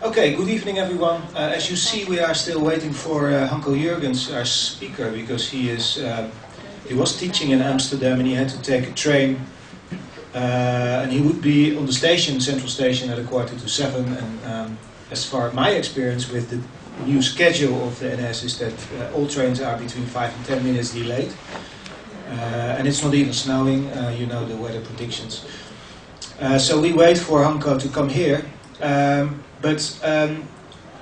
Okay, good evening everyone. As you see, we are still waiting for Hanco Jürgens, our speaker, because he was teaching in Amsterdam and he had to take a train. And he would be on the station, Central Station, at 6:45. And as far as my experience with the new schedule of the NS is that all trains are between 5 and 10 minutes delayed. And it's not even snowing, you know the weather predictions. So we wait for Hanco to come here. But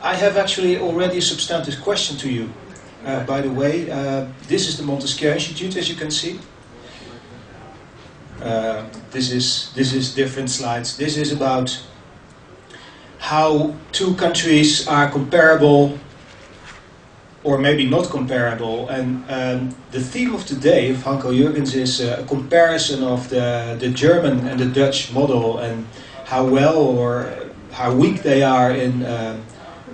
I have actually already a substantive question to you. By the way, this is the Montesquieu Institute, as you can see. This is different slides. This is about how two countries are comparable, or maybe not comparable. And the theme of today of Hanco Jürgens is a comparison of the German and the Dutch model, and how well or how weak they are in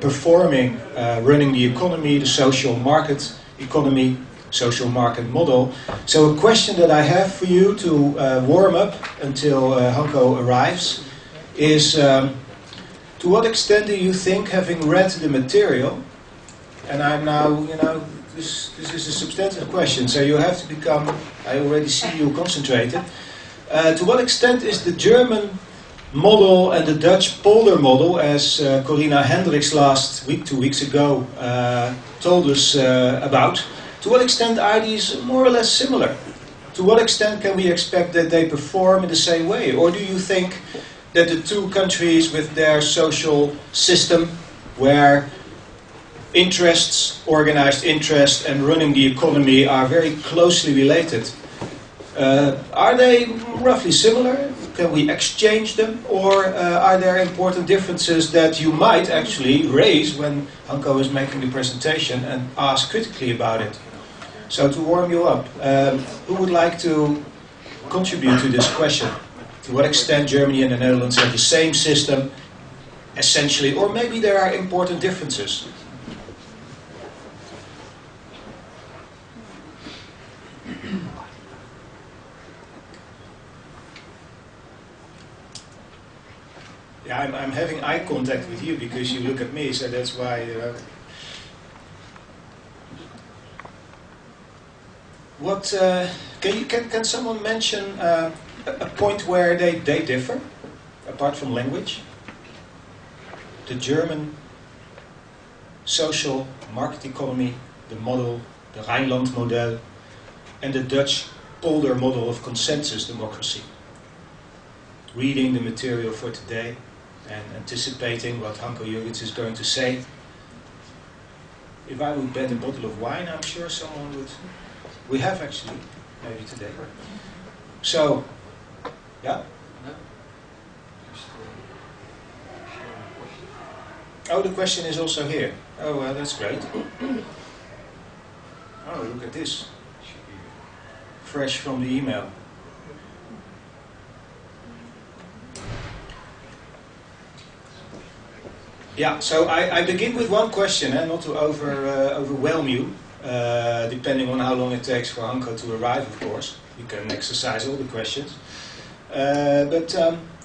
performing, running the economy, the social market economy, social market model. So a question that I have for you to warm up until Hanco arrives is, to what extent do you think, having read the material, and I'm now, you know, this is a substantive question, so you have to become, I already see you concentrated. To what extent is the German model and the Dutch polder model, as Corina Hendricks last week, 2 weeks ago, told us about, to what extent are these more or less similar? To what extent can we expect that they perform in the same way? Or do you think that the two countries with their social system, where interests, organized interest and running the economy are very closely related, are they roughly similar? Can we exchange them? Or are there important differences that you might actually raise when Hanco is making the presentation and ask critically about it? So to warm you up, who would like to contribute to this question? To what extent Germany and the Netherlands have the same system, essentially, or maybe there are important differences? Yeah, I'm having eye contact with you because you look at me, so that's why. What can someone mention a point where they differ, apart from language? The German social market economy, the model, the Rhineland model, and the Dutch polder model of consensus democracy. Reading the material for today and anticipating what Hanco Jürgens is going to say. If I would bet a bottle of wine, I'm sure someone would. We have actually, maybe today. So, yeah? Oh, the question is also here. Oh, well, that's great. Oh, look at this. Fresh from the email. Yeah, so I begin with one question, not to overwhelm you, depending on how long it takes for Hanco to arrive, of course. You can exercise all the questions. But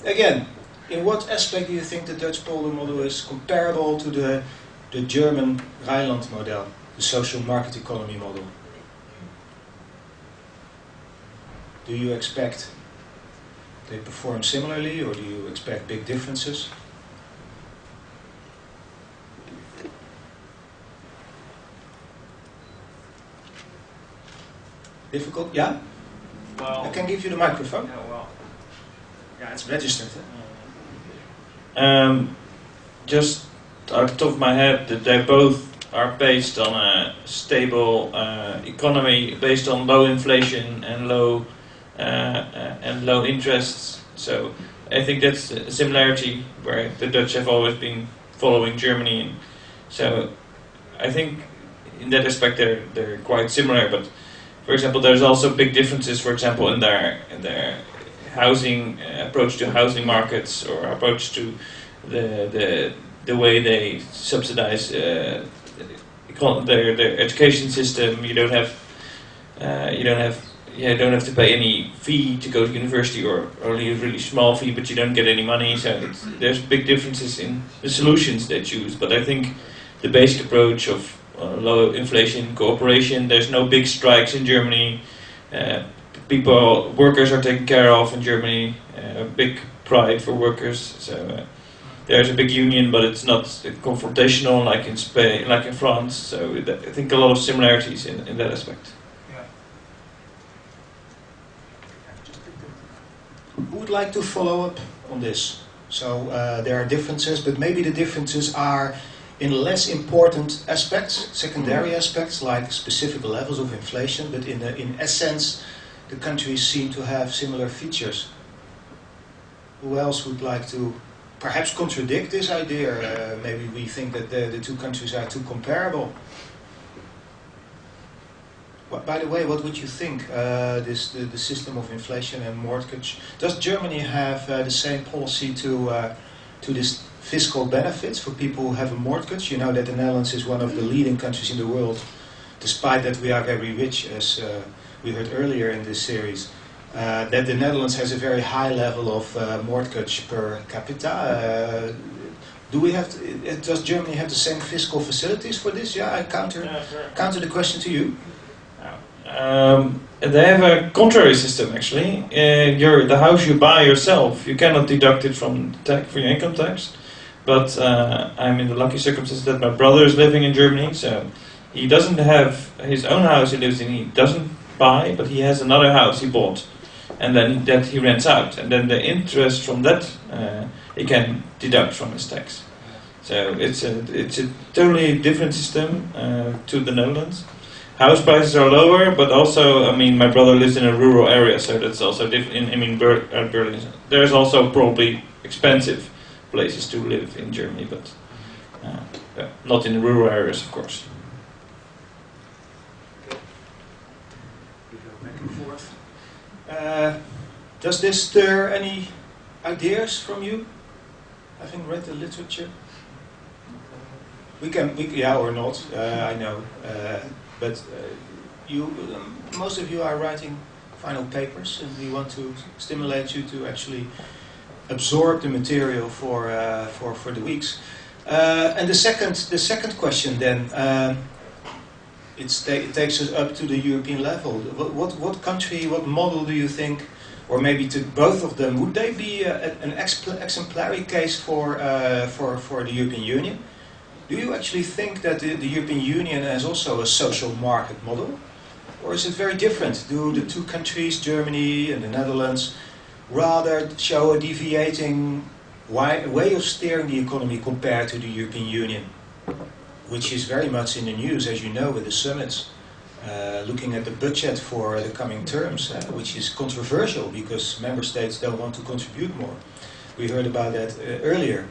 again, in what aspect do you think the Dutch polder model is comparable to the German Rhineland model, the social market economy model? Do you expect they perform similarly, or do you expect big differences? Difficult? Yeah? Well, I can give you the microphone. Yeah, well. Yeah, it's registered. Just out of the top of my head, that they both are based on a stable economy, based on low inflation and low interests. So I think that's a similarity where the Dutch have always been following Germany. And so I think in that aspect they're quite similar, but for example, there's also big differences, for example, in their housing approach to housing markets, or approach to the way they subsidize their education system. You don't have you don't have to pay any fee to go to university, or only a really small fee, but you don't get any money. So there's big differences in the solutions they choose. But I think the basic approach of low inflation, cooperation, there's no big strikes in Germany. Workers are taken care of in Germany. Big pride for workers. So there's a big union, but it's not confrontational like in Spain, like in France. So I think a lot of similarities in that aspect. Who would like to follow up on this? So there are differences, but maybe the differences are in less important aspects, secondary aspects like specific levels of inflation, but in essence the countries seem to have similar features. Who else would like to perhaps contradict this idea? Maybe we think that the two countries are too comparable. By the way, what would you think? The system of inflation and mortgage. Does Germany have the same policy to this fiscal benefits for people who have a mortgage? You know that the Netherlands is one of the leading countries in the world, despite that we are very rich, as we heard earlier in this series. That the Netherlands has a very high level of mortgage per capita. Does Germany have the same fiscal facilities for this? Yeah, I counter the question to you. They have a contrary system actually. The house you buy yourself, you cannot deduct it from your income tax. But I'm in the lucky circumstance that my brother is living in Germany, so he doesn't have his own house he lives in. He doesn't buy, but he has another house he bought, and then that he rents out, and then the interest from that he can deduct from his tax. So it's a totally different system to the Netherlands. House prices are lower, but also, I mean, my brother lives in a rural area, so that's also different. Berlin. There's also probably expensive places to live in Germany, but not in the rural areas, of course. We go back and forth. Does this stir any ideas from you, having read the literature? We yeah, or not. I know. But most of you are writing final papers, and we want to stimulate you to actually absorb the material for the weeks. And the second question then, it takes us up to the European level. What country, what model do you think, or maybe to both of them, would they be an exemplary case for the European Union? Do you actually think that the European Union has also a social market model? Or is it very different? Do the two countries, Germany and the Netherlands, rather show a deviating way of steering the economy compared to the European Union? Which is very much in the news, as you know, with the summits. Looking at the budget for the coming terms, which is controversial because member states don't want to contribute more. We heard about that earlier.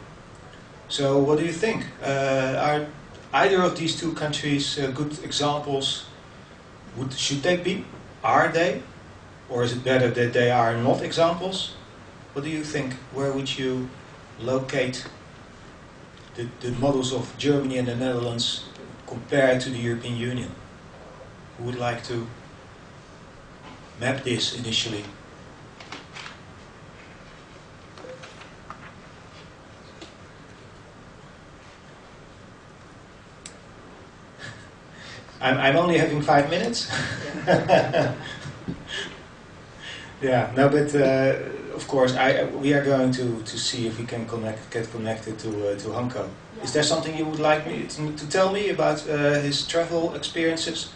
So what do you think? Are either of these two countries good examples? Should they be? Are they? Or is it better that they are not examples? What do you think? Where would you locate the models of Germany and the Netherlands compared to the European Union? Who would like to map this initially? I'm only having 5 minutes. Yeah, no, but of course, we are going to see if we can get connected to Hanco. Yeah. Is there something you would like me to tell me about his travel experiences?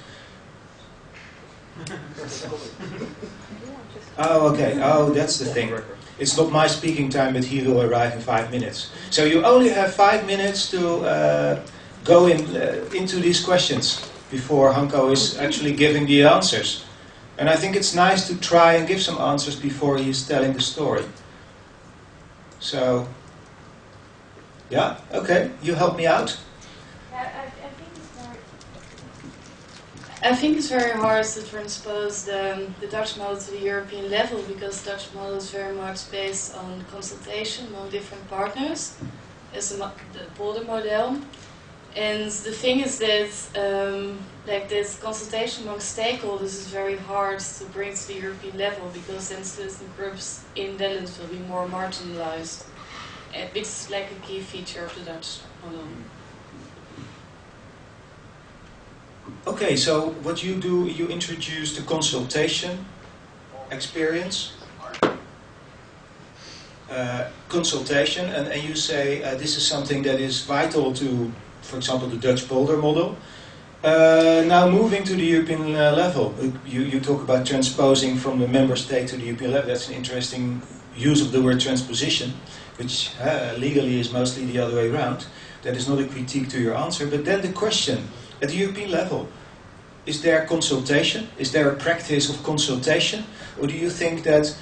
Oh, okay. Oh, that's the thing. It's not my speaking time, but he will arrive in 5 minutes. So you only have 5 minutes to go into these questions before Hanco is actually giving the answers. And I think it's nice to try and give some answers before he's telling the story. So, yeah, okay, you help me out. I think it's very hard to transpose the Dutch model to the European level, because the Dutch model is very much based on consultation among different partners. It's the polder model. And the thing is that like this consultation among stakeholders is very hard to bring to the European level, because then citizen groups in the Netherlands will be more marginalized. It's like a key feature of the Dutch model. Okay, so what you do, you introduce the consultation experience. Consultation, and you say this is something that is vital to, for example, the Dutch polder model. Now moving to the European level, you talk about transposing from the member state to the European level. That's an interesting use of the word transposition, which legally is mostly the other way around. That is not a critique to your answer, but then the question, at the European level, is there consultation? Is there a practice of consultation? Or do you think that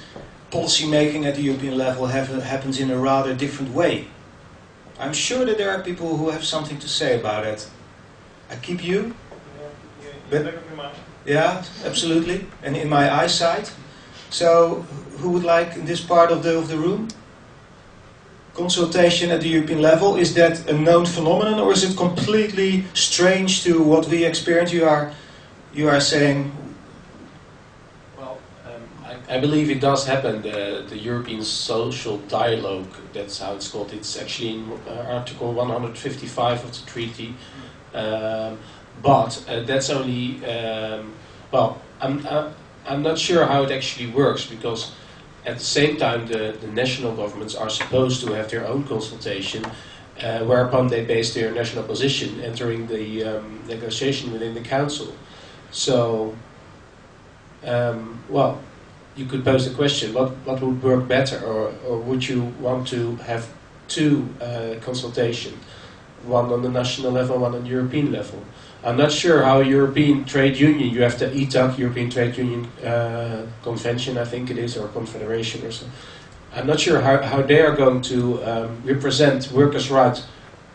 policy making at the European level happens in a rather different way? I'm sure that there are people who have something to say about it. I keep you? But, yeah, absolutely. And in my eyesight. So, who would like in this part of the room? Consultation at the European level, is that a known phenomenon, or is it completely strange to what we experience? You are saying. Well, I believe it does happen. The European social dialogue, that's how it's called. It's actually in Article 155 of the treaty. But that's only. Well, I'm not sure how it actually works, because at the same time, the national governments are supposed to have their own consultation, whereupon they base their national position, entering the negotiation within the council. So, well, you could pose the question: what would work better, or would you want to have two consultations, one on the national level, one on the European level? I'm not sure how European trade union, you have the ETAC, European Trade Union Convention, I think it is, or Confederation or so. I'm not sure how they are going to represent workers' rights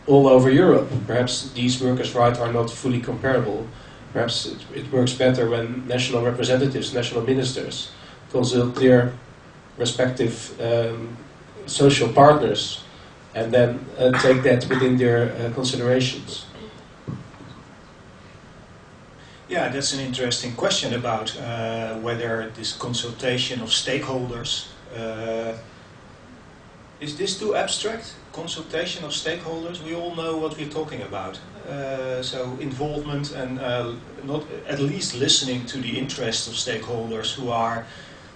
all over Europe. Perhaps these workers' rights are not fully comparable. Perhaps it works better when national representatives, national ministers, consult their respective social partners and then take that within their considerations. Yeah, that's an interesting question about whether this consultation of stakeholders, is this too abstract? Consultation of stakeholders, we all know what we're talking about. So involvement and not at least listening to the interests of stakeholders, who are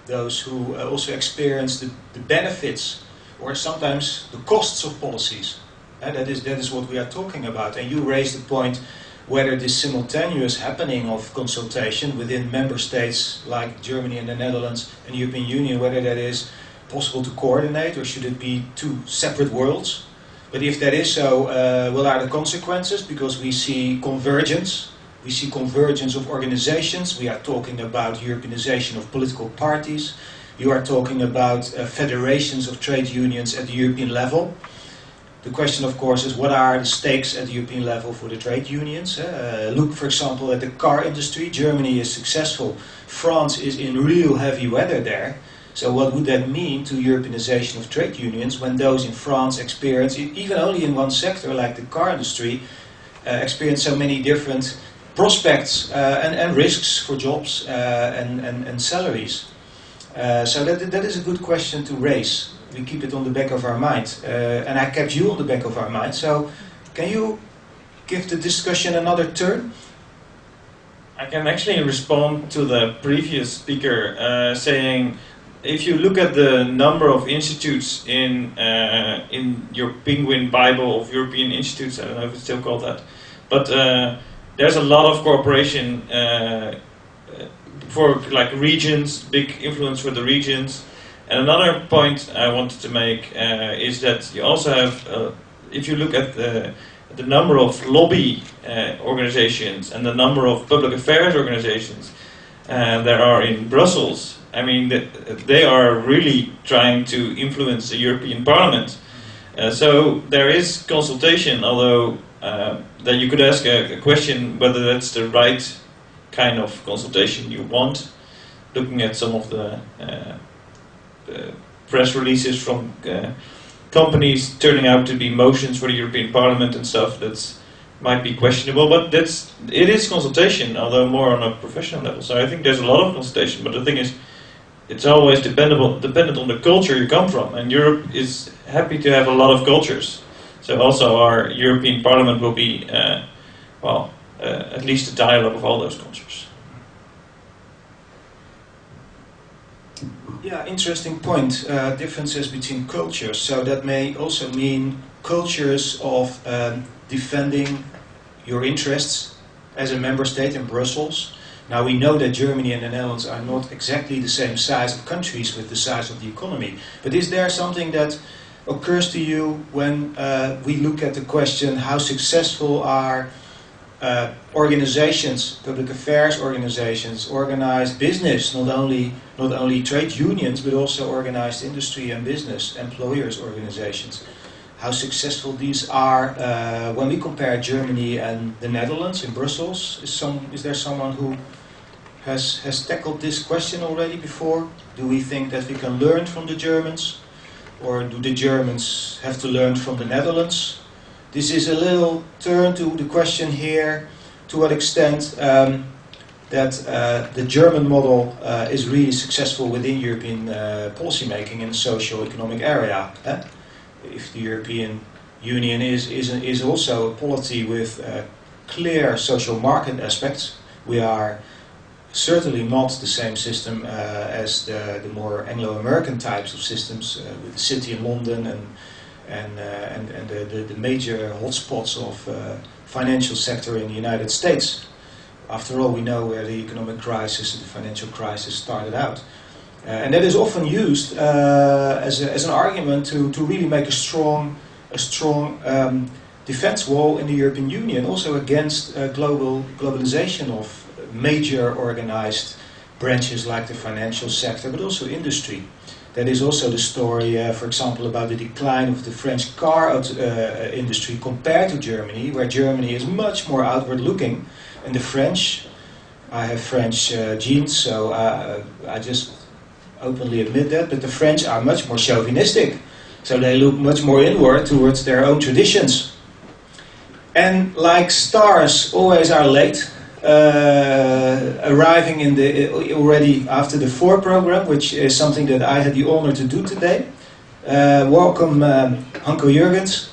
those who also experience the benefits or sometimes the costs of policies. That is what we are talking about. And you raised the point whether this simultaneous happening of consultation within member states like Germany and the Netherlands and the European Union, whether that is possible to coordinate, or should it be two separate worlds? But if that is so, what are the consequences? Because we see convergence. We see convergence of organizations. We are talking about Europeanization of political parties. You are talking about federations of trade unions at the European level. The question, of course, is what are the stakes at the European level for the trade unions? Look, for example, at the car industry. Germany is successful. France is in real heavy weather there. So what would that mean to Europeanization of trade unions when those in France experience, even only in one sector like the car industry, experience so many different prospects and risks for jobs and salaries? So that is a good question to raise. We keep it on the back of our mind. And I kept you on the back of our mind. So can you give the discussion another turn? I can actually respond to the previous speaker saying, if you look at the number of institutes in your Penguin Bible of European institutes, I don't know if it's still called that, but there's a lot of cooperation for like regions, big influence for the regions. And another point I wanted to make is that you also have, if you look at the number of lobby organizations and the number of public affairs organizations that are in Brussels, I mean, they are really trying to influence the European Parliament. So there is consultation, although that you could ask a question whether that's the right kind of consultation you want, looking at some of the press releases from companies turning out to be motions for the European Parliament and stuff. That's might be questionable, but it is consultation, although more on a professional level. So I think there's a lot of consultation, but the thing is, it's always dependent on the culture you come from, and Europe is happy to have a lot of cultures. So also our European Parliament will be, at least a dialogue of all those cultures. Yeah, interesting point. Differences between cultures. So that may also mean cultures of defending your interests as a member state in Brussels. Now we know that Germany and the Netherlands are not exactly the same size of countries with the size of the economy. But is there something that occurs to you when we look at the question how successful are organizations, public affairs organizations, organized business, not only trade unions but also organized industry and business, employers organizations? How successful these are when we compare Germany and the Netherlands in Brussels? Is there someone who has tackled this question already before? Do we think that we can learn from the Germans? Or do the Germans have to learn from the Netherlands? This is a little turn to the question here, to what extent that the German model is really successful within European policy making in the socio-economic area. If the European Union is also a polity with clear social market aspects, we are certainly not the same system as the more Anglo-American types of systems with the city in London and the major hotspots of financial sector in the United States. After all, we know where the economic crisis and the financial crisis started out. And that is often used as an argument to really make a strong defense wall in the European Union, also against globalization of major organized branches like the financial sector, but also industry. That is also the story, for example, about the decline of the French car industry compared to Germany, where Germany is much more outward-looking, and the French, I have French genes, so I just openly admit that, but the French are much more chauvinistic, so they look much more inward towards their own traditions. And like stars always are late, arriving in already after the 4 program, which is something that I had the honor to do today. Welcome Hanco Jürgens,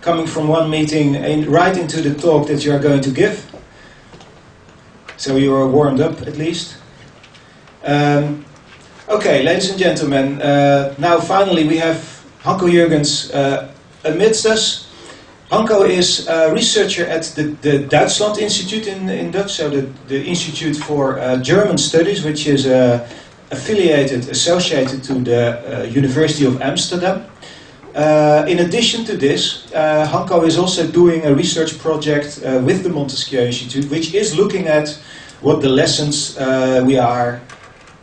coming from one meeting right into the talk that you are going to give. So you are warmed up at least. Okay, ladies and gentlemen, now finally we have Hanco Jürgens amidst us. Hanco is a researcher at the Duitsland Institute in Dutch, so the Institute for German Studies, which is associated to the University of Amsterdam. In addition to this, Hanco is also doing a research project with the Montesquieu Institute, which is looking at what the lessons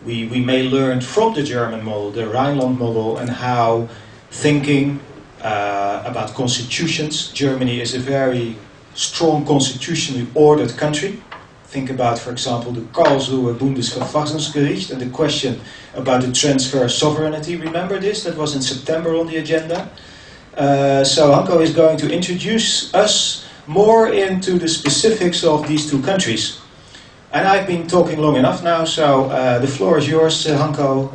we may learn from the German model, the Rhineland model, and how thinking about constitutions. Germany is a very strong constitutionally ordered country. Think about, for example, the Karlsruhe Bundesverfassungsgericht and the question about the transfer of sovereignty. Remember this? That was in September on the agenda. So Hanco is going to introduce us more into the specifics of these 2 countries. And I've been talking long enough now, so the floor is yours, Hanco.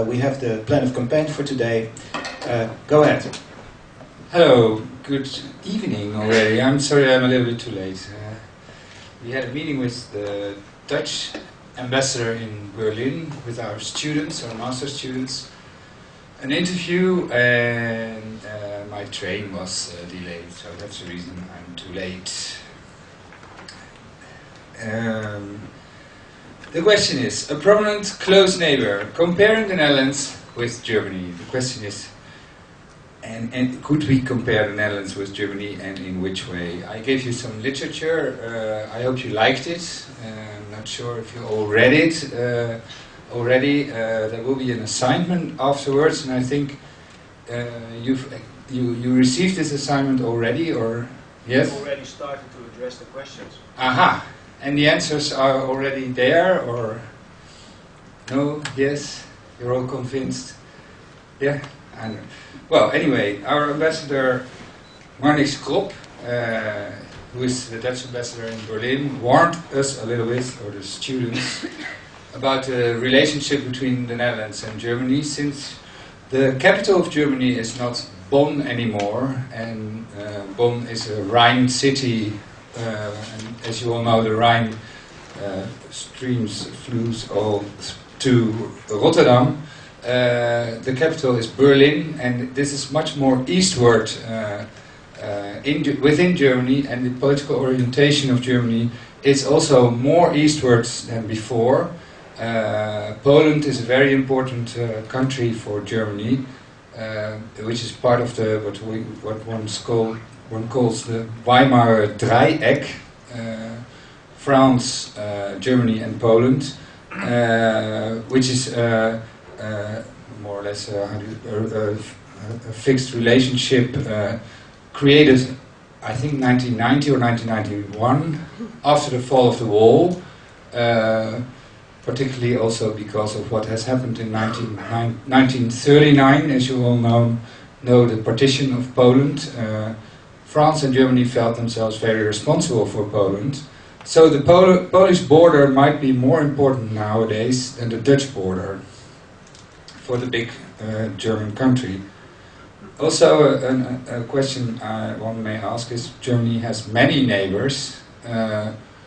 We have the plan of campaign for today. Go ahead. Hello, good evening already. I'm sorry I'm a little bit too late. We had a meeting with the Dutch ambassador in Berlin with our students, our master students. An interview, and my train was delayed, so that's the reason I'm too late. The question is, a prominent close neighbour, comparing the Netherlands with Germany. The question is, and could we compare the Netherlands with Germany, and in which way? I gave you some literature. I hope you liked it. I'm not sure if you all read it already. There will be an assignment afterwards, and I think you received this assignment already, or yes? We've already started to address the questions. Aha! And the answers are already there, or no? Yes? You're all convinced? Yeah? I know. Well, anyway, our ambassador Marnix Krop, who is the Dutch ambassador in Berlin, warned us a little bit, or the students, about the relationship between the Netherlands and Germany, since the capital of Germany is not Bonn anymore, and Bonn is a Rhine city, and as you all know, the Rhine flows all to Rotterdam. The capital is Berlin, and this is much more eastward within Germany, and the political orientation of Germany is also more eastwards than before. Poland is a very important country for Germany, which is part of the what one calls the Weimar Dreieck, France, Germany, and Poland, which is more or less a fixed relationship created, I think, 1990 or 1991, after the fall of the wall. Particularly also because of what has happened in 1939, as you all know the partition of Poland. France and Germany felt themselves very responsible for Poland. So the Polish border might be more important nowadays than the Dutch border for the big German country. Also, a question one may ask is, Germany has many neighbors.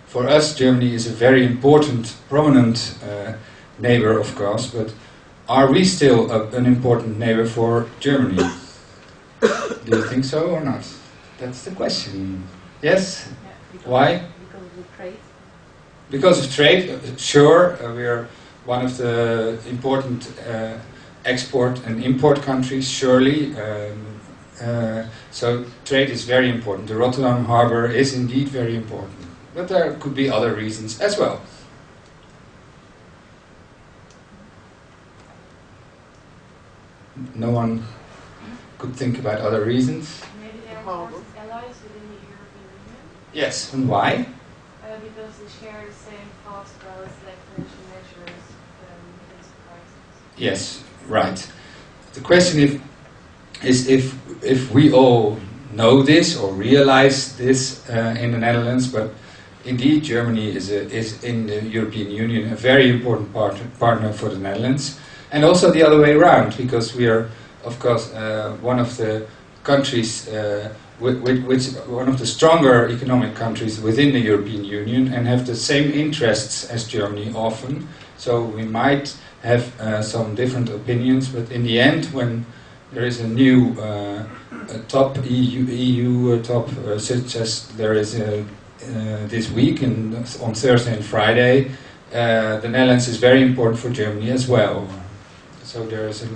For us, Germany is a very important, prominent neighbor, of course, but are we still an important neighbor for Germany? Do you think so or not? That's the question. Yes? Yeah, Why? Because of the trade. Because of trade, sure. We are one of the important export and import countries, surely. So trade is very important. The Rotterdam harbor is indeed very important. But there could be other reasons as well. No one could think about other reasons? Maybe they are more allies within the European Union? Yes. And why? Because they share the same thoughts about financial measures against crisis. Yes, right. The question is if we all know this or realize this in the Netherlands, but indeed Germany is in the European Union a very important partner for the Netherlands, and also the other way around, because we are, of course, one of the countries, one of the stronger economic countries within the European Union, and have the same interests as Germany often. So we might have some different opinions, but in the end, when there is a new top EU top, such as there is this week on Thursday and Friday, the Netherlands is very important for Germany as well. So there is there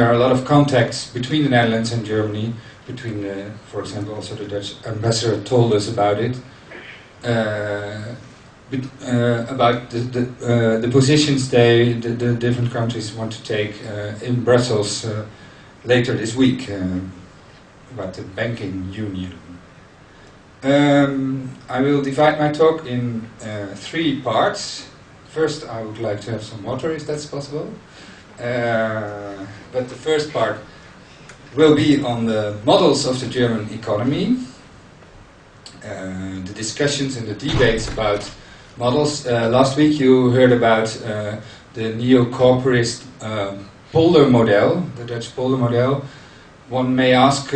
are a lot of contacts between the Netherlands and Germany. Between, for example, also the Dutch ambassador told us about it. About the positions the different countries want to take in Brussels later this week about the banking union. I will divide my talk in 3 parts. First, I would like to have some water, if that's possible. But the first part will be on the models of the German economy, the discussions and the debates about models. Last week you heard about the neo-corporist polder model, the Dutch polder model. One may ask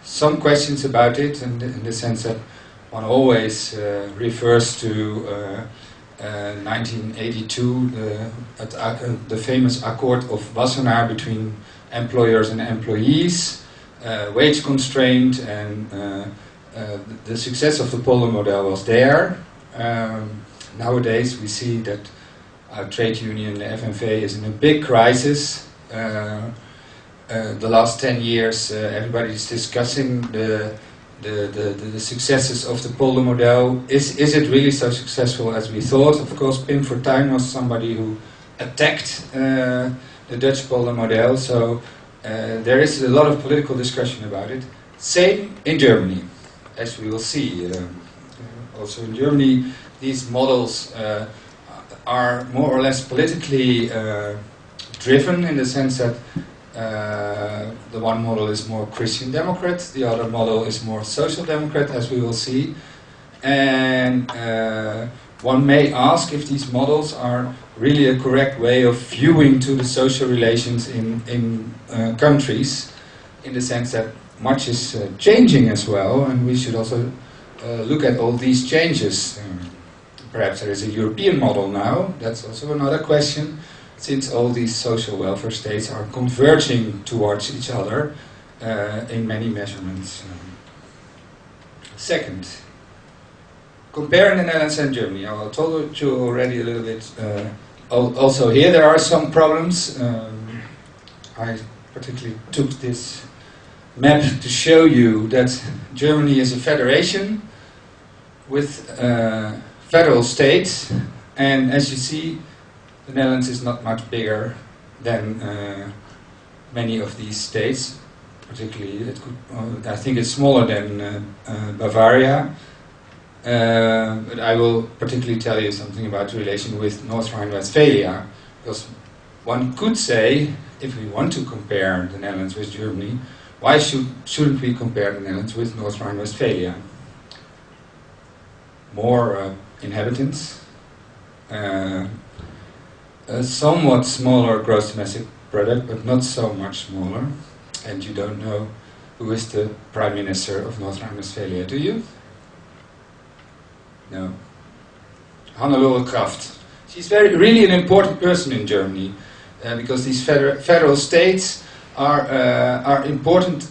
some questions about it, in the sense that one always refers to 1982, the famous Accord of Wassenaar between employers and employees, wage constraint, and the success of the polder model was there. Nowadays we see that our trade union, the FNV, is in a big crisis. The last 10 years everybody is discussing the successes of the polder model. Is it really so successful as we thought? Of course, Pim Fortuyn was somebody who attacked the Dutch polder model, so there is a lot of political discussion about it. Same in Germany, as we will see. Also in Germany, these models are more or less politically driven, in the sense that The one model is more Christian Democrat, the other model is more Social Democrat, as we will see. And one may ask if these models are really a correct way of viewing to the social relations in countries, in the sense that much is changing as well, and we should also look at all these changes. Perhaps there is a European model now, that's also another question, since all these social welfare states are converging towards each other in many measurements. Second, comparing the Netherlands and Germany. I told you already a little bit. Also here there are some problems. I particularly took this map to show you that Germany is a federation with federal states, and as you see, the Netherlands is not much bigger than many of these states. Particularly, I think it's smaller than Bavaria. But I will particularly tell you something about the relation with North Rhine-Westphalia, because one could say, if we want to compare the Netherlands with Germany, why shouldn't we compare the Netherlands with North Rhine-Westphalia? More inhabitants, a somewhat smaller gross domestic product, but not so much smaller, and you don't know who is the Prime Minister of North Rhine-Westphalia, do you? No. Hannelore Kraft. She's really an important person in Germany, because these federal states are important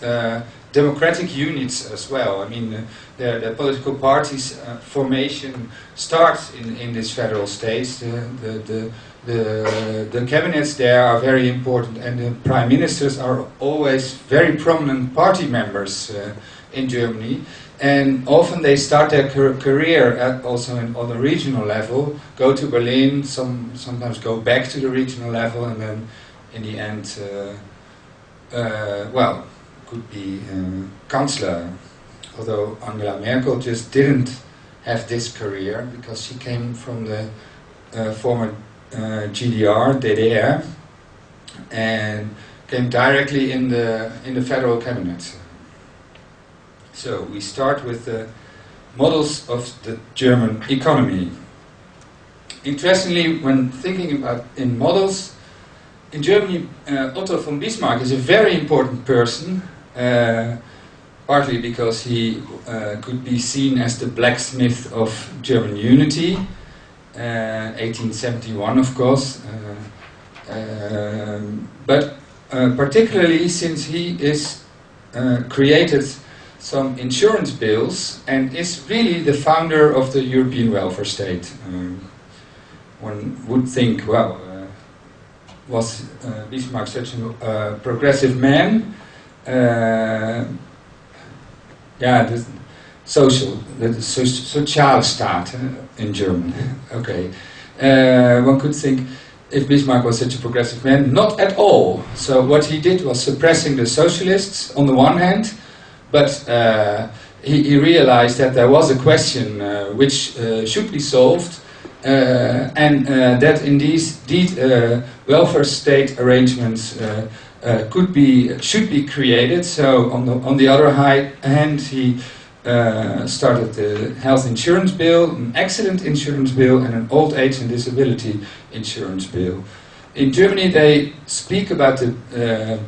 democratic units as well. I mean, the political parties' formation starts in these federal states. The cabinets there are very important, and the prime ministers are always very prominent party members in Germany. And often they start their career also on the regional level, go to Berlin, sometimes go back to the regional level, and then in the end, well, could be Chancellor. Although Angela Merkel just didn't have this career because she came from the former GDR, DDR, and came directly in the federal cabinet. So we start with the models of the German economy. Interestingly, when thinking about in models, in Germany, Otto von Bismarck is a very important person, partly because he could be seen as the blacksmith of German unity, 1871 of course, but particularly since he is created some insurance bills and is really the founder of the European welfare state. One would think, well, was Bismarck such a progressive man? Yeah, the Sozialstaat in German. Okay, one could think if Bismarck was such a progressive man, not at all. So what he did was suppressing the socialists on the one hand, but he realized that there was a question which should be solved, and that indeed welfare state arrangements should be created. So on the other hand, he started the health insurance bill, an accident insurance bill, and an old age and disability insurance bill. In Germany, they speak about the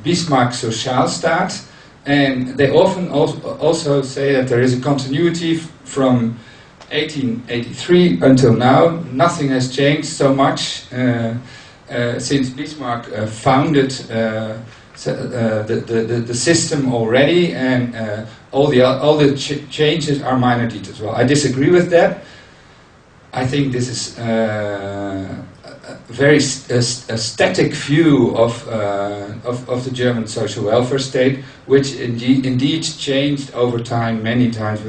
Bismarck Sozialstaat, and they often also say that there is a continuity from 1883 until now. Nothing has changed so much since Bismarck founded the system already, and all the changes are minor details. Well, I disagree with that. I think this is a very static view of the German social welfare state, which indeed changed over time many times,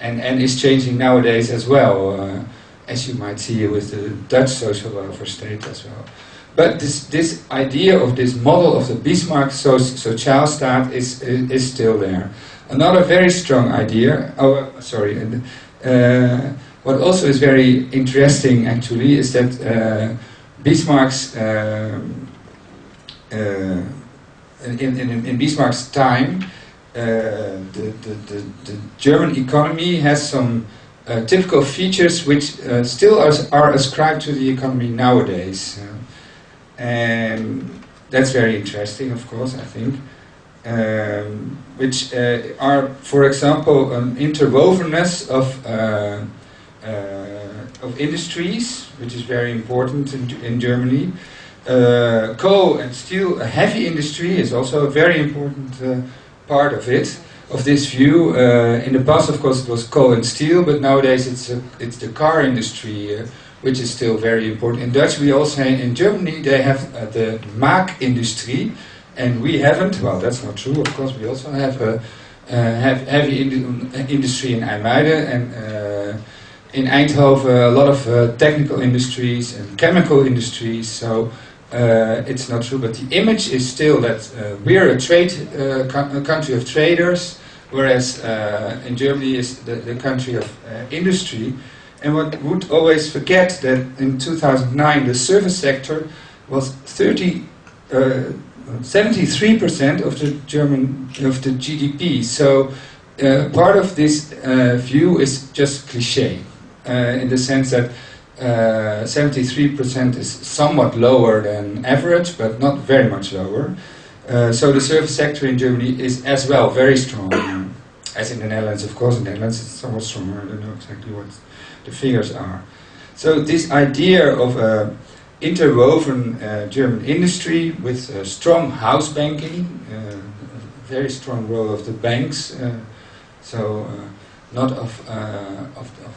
and is changing nowadays as well, as you might see with the Dutch social welfare state as well. But this idea of this model of the Bismarck Sozialstaat is still there. Another very strong idea. What also is very interesting, actually, is that Bismarck's in Bismarck's time, the German economy has some typical features which still are ascribed to the economy nowadays. And that's very interesting, of course, I think. Which are, for example, an interwovenness of industries, which is very important in Germany. Coal and steel, a heavy industry, is also a very important part of it, of this view. In the past, of course, it was coal and steel, but nowadays it's the car industry, which is still very important. In Dutch, we also say in Germany they have the maakindustrie, and we haven't. Well, that's not true. Of course, we also have heavy industry in IJmuiden, and in Eindhoven a lot of technical industries and chemical industries. So it's not true, but the image is still that we're a country of traders, whereas in Germany is the country of industry. And one would always forget that in 2009 the service sector was 73% of the GDP. So part of this view is just cliché, in the sense that 73% is somewhat lower than average, but not very much lower. So the service sector in Germany is as well very strong, as in the Netherlands. Of course, in the Netherlands it's somewhat stronger. I don't know exactly what the figures are. So this idea of a interwoven German industry with strong house banking, a very strong role of the banks, not of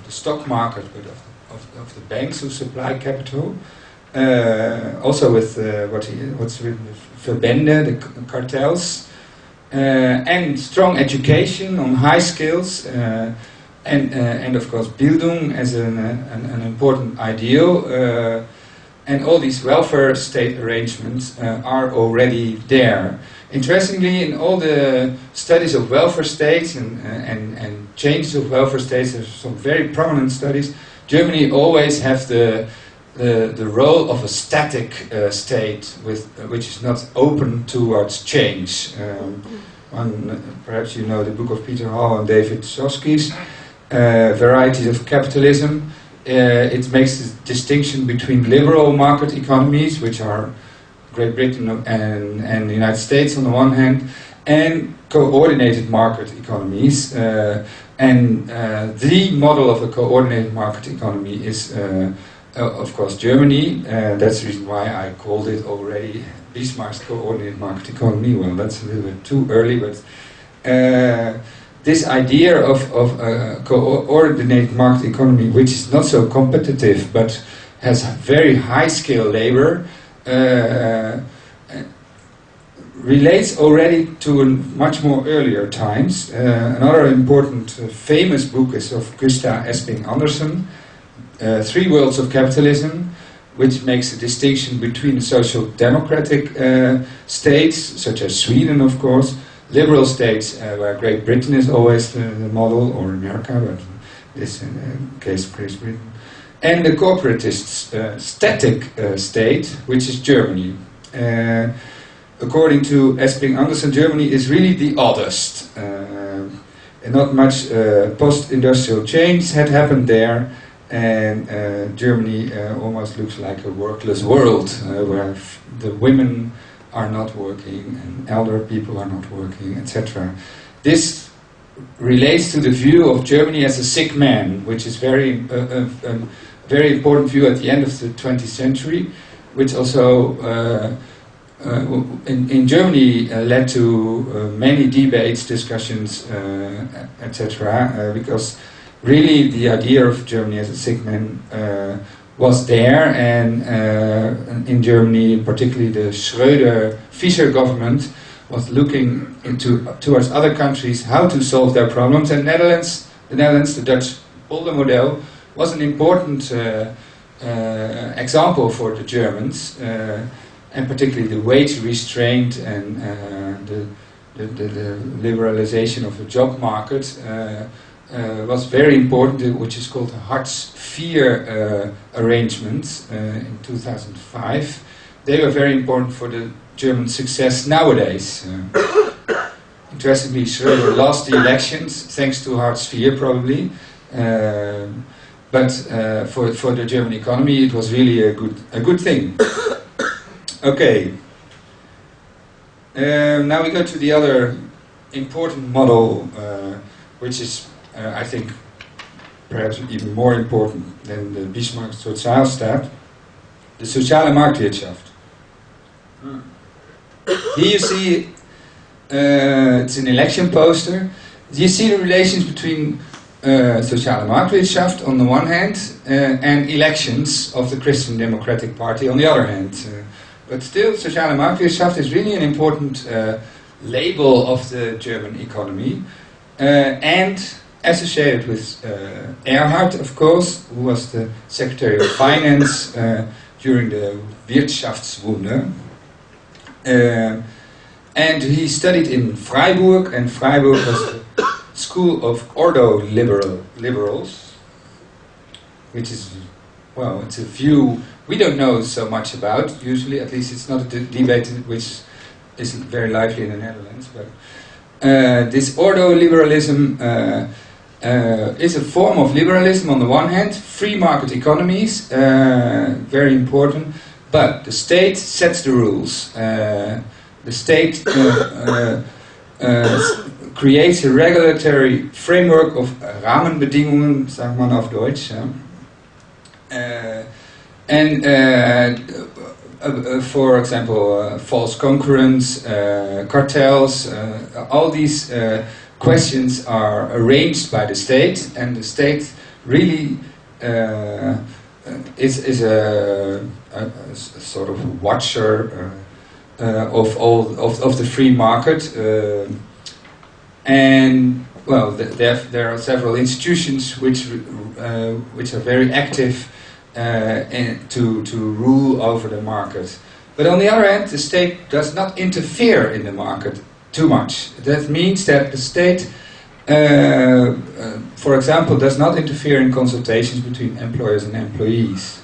the stock market, but of the banks who supply capital. Also with what's written, verbände, the cartels, and strong education on high skills, and of course Bildung as an important ideal. And all these welfare state arrangements are already there. Interestingly, in all the studies of welfare states and changes of welfare states, there's some very prominent studies. Germany always has the role of a static state, which is not open towards change. Perhaps you know the book of Peter Hall and David Sosky's Varieties of Capitalism. It makes the distinction between liberal market economies, which are Great Britain and the United States on the one hand, and coordinated market economies. The model of a coordinated market economy is, of course, Germany. That's the reason why I called it already Bismarck's coordinated market economy. Well, that's a little bit too early, but this idea of a coordinated market economy, which is not so competitive but has very high-scale labor, relates already to much more earlier times. Another important famous book is of Gustav Esping Andersen, Three Worlds of Capitalism, which makes a distinction between the social democratic states, such as Sweden, of course, liberal states, where Great Britain is always the model, or America, but this in case Great Britain, and the corporatist static state, which is Germany. According to Esping Andersen, Germany is really the oddest. And not much post-industrial change had happened there, and Germany almost looks like a workless world, where the women are not working and elder people are not working, etc. This relates to the view of Germany as a sick man, which is very important view at the end of the 20th century, which also in Germany led to many debates, discussions, etc. Because really the idea of Germany as a sick man was there, and in Germany, particularly the Schröder-Fischer government was looking towards other countries how to solve their problems. And the Netherlands, the Dutch polder model, was an important example for the Germans, and particularly the wage restraint and the liberalization of the job market was very important, which is called the Hartz-IV arrangements in 2005. They were very important for the German success nowadays. Interestingly, Schröder lost the elections thanks to hard sphere, probably. But for the German economy, it was really a good thing. Okay. Now we go to the other important model, which is, I think, perhaps even more important than the Bismarck Sozialstaat, the sociale Marktwirtschaft. Here you see, it's an election poster. You see the relations between sociale Marktwirtschaft on the one hand and elections of the Christian Democratic Party on the other hand. But still, sociale Marktwirtschaft is really an important label of the German economy, and associated with Erhard, of course, who was the Secretary of Finance during the Wirtschaftswunder. And he studied in Freiburg, and Freiburg was the school of Ordo liberals, which is, well, it's a view we don't know so much about, usually, at least it's not a debate which is very lively in the Netherlands, but this Ordo liberalism is a form of liberalism on the one hand, free market economies, very important, but the state sets the rules. The state creates a regulatory framework of Rahmenbedingungen, sagt man auf Deutsch. For example, false concurrence, cartels, all these questions are arranged by the state, and the state really is a sort of watcher of all of the free market, and well, there are several institutions which are very active to rule over the market. But on the other hand, the state does not interfere in the market too much. That means that the state, for example, does not interfere in consultations between employers and employees.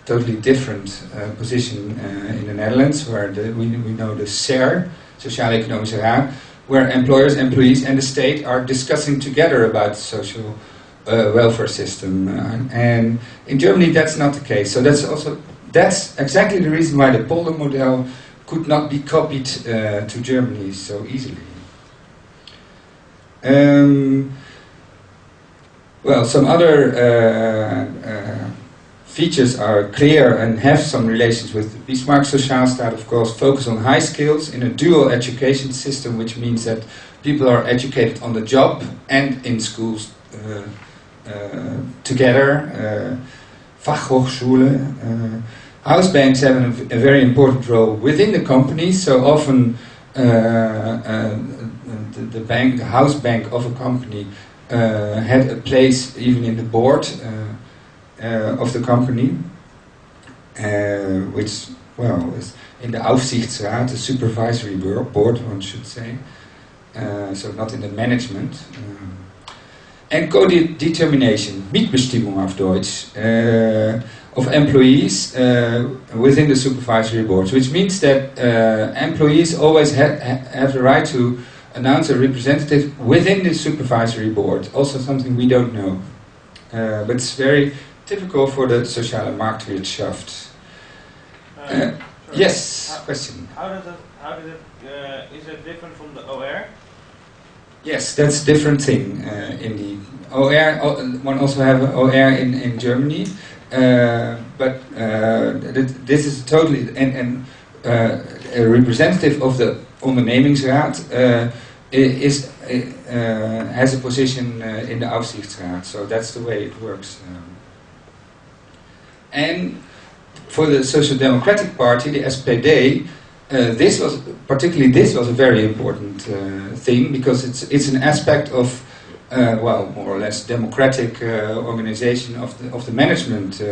Totally different position in the Netherlands, where we know the SER, Sociaal-Economische Raad, where employers, employees and the state are discussing together about the social welfare system. And in Germany that's not the case. So that's exactly the reason why the polder model could not be copied to Germany so easily. Well, some other features are clear and have some relations with the Bismarck Sozialstaat, of course. Focus on high skills in a dual education system, which means that people are educated on the job and in schools together. Fachhochschule. House banks have a very important role within the companies. So often the house bank of a company had a place even in the board of the company, which, well, is in the Aufsichtsrat, the supervisory board, one should say, so not in the management. And co-determination, Mitbestimmung auf Deutsch, of employees within the supervisory boards, which means that employees always have the right to announce a representative within the supervisory board, also something we don't know. But it's very typical for the sociale Marktwirtschaft. Yes, question. Is it different from the OR? Yes, that's a different thing. Indeed, OR. One also have an OR in Germany, but this is totally and a representative of the ondernemingsraad has a position in the Aufsichtsrat. So that's the way it works. And for the Social Democratic Party, the SPD, this was a very important thing, because it's an aspect of well, more or less democratic organization of the management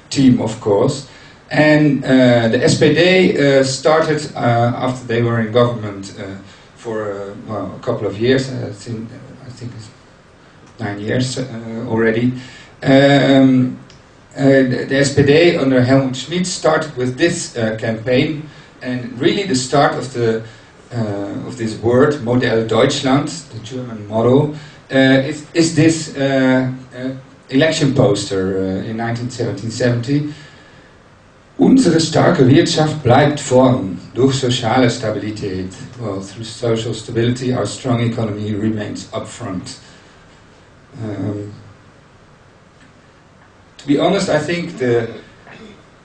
team, of course. And the SPD started after they were in government for well, a couple of years. I think it's 9 years already. The SPD under Helmut Schmid started with this campaign and really the start of the of this word, Modell Deutschland, the German model, is this election poster in 1970. Unsere starke Wirtschaft bleibt vorn durch soziale Stabilität. Well, through social stability, our strong economy remains up front. To be honest, I think the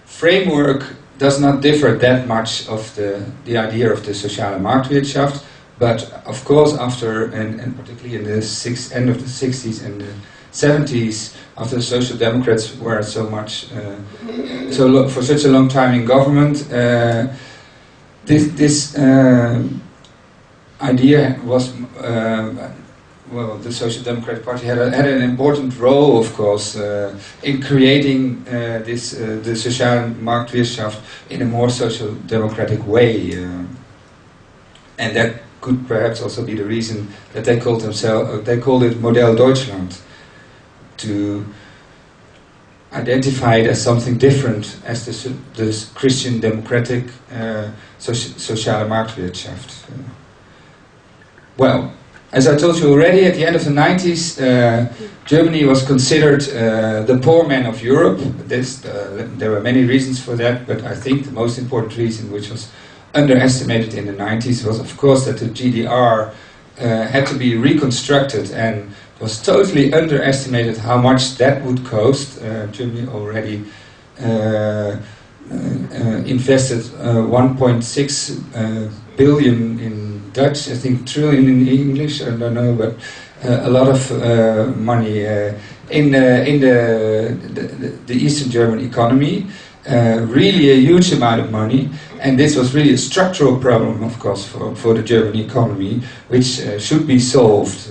framework does not differ that much of the idea of the sociale Marktwirtschaft, but of course after, and particularly in the end of the 60s and the 70s, after the Social Democrats were so much, for such a long time in government, this idea was, well, the Social Democratic Party had an important role, of course, in creating the sociale Marktwirtschaft in a more social democratic way, and that could perhaps also be the reason that they called it Modell Deutschland, to identify it as something different as the Christian democratic sociale Marktwirtschaft. Well, as I told you already, at the end of the 90s, Germany was considered the poor man of Europe. There were many reasons for that, but I think the most important reason, which was underestimated in the 90s, was of course that the GDR had to be reconstructed, and it was totally underestimated how much that would cost. Germany already invested 1.6 billion in Dutch, I think trillion in English, I don't know, but a lot of money in the Eastern German economy. Really a huge amount of money, and this was really a structural problem, of course, for the German economy, which should be solved.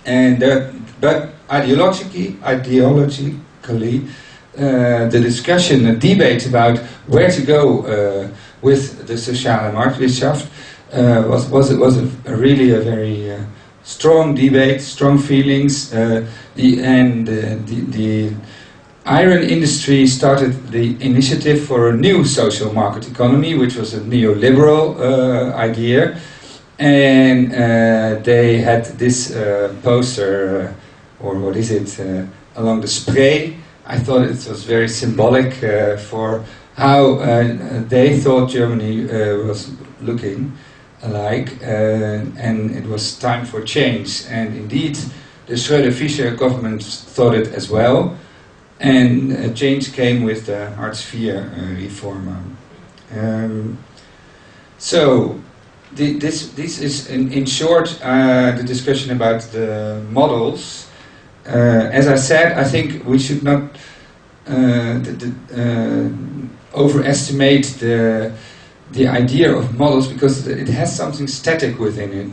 But ideologically, the discussion, the debate about where to go with the sociale Marktwirtschaft was really a very strong debate, strong feelings, the iron industry started the initiative for a new social market economy, which was a neoliberal idea, and they had this poster, or what is it, along the Spree. I thought it was very symbolic for how they thought Germany was looking like, and it was time for change. And indeed, the Schröder-Fischer government thought it as well. And change came with the Hartz IV reform. So this is in short the discussion about the models. As I said, I think we should not overestimate the idea of models, because it has something static within it.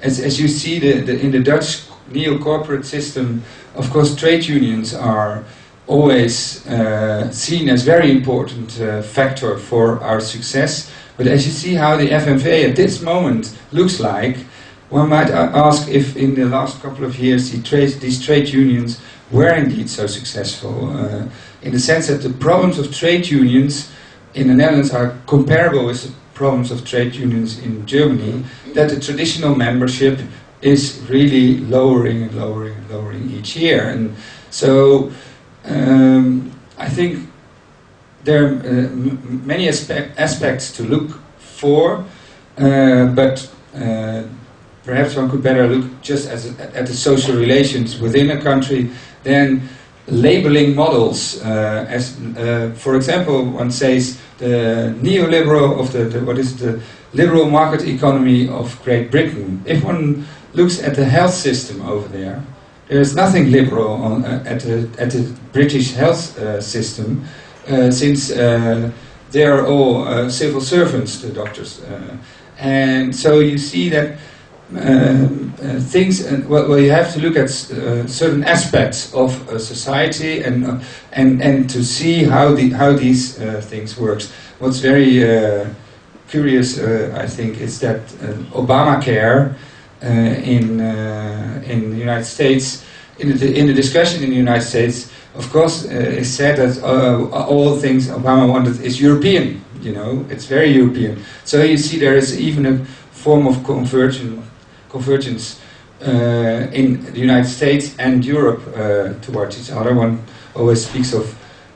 As you see, in the Dutch neo-corporate system, of course, trade unions are always seen as very important factor for our success. But as you see how the FNV at this moment looks like, one might ask if in the last couple of years these trade unions were indeed so successful, in the sense that the problems of trade unions in the Netherlands are comparable with the problems of trade unions in Germany, that the traditional membership is really lowering and lowering and lowering each year. And so I think there are many aspects to look for, but perhaps one could better look just at the social relations within a country than labeling models. For example, one says the neoliberal of the liberal market economy of Great Britain. If one looks at the health system over there, there is nothing liberal at the British health system, since they are all civil servants, the doctors, and so you see that things. Well, you have to look at certain aspects of society and to see how these things works. What's very curious, I think, is that Obamacare in the United States, in the discussion in the United States, of course, it's said that all things Obama wanted is European. you know, it's very European. So you see there is even a form of convergence in the United States and Europe towards each other. One always speaks of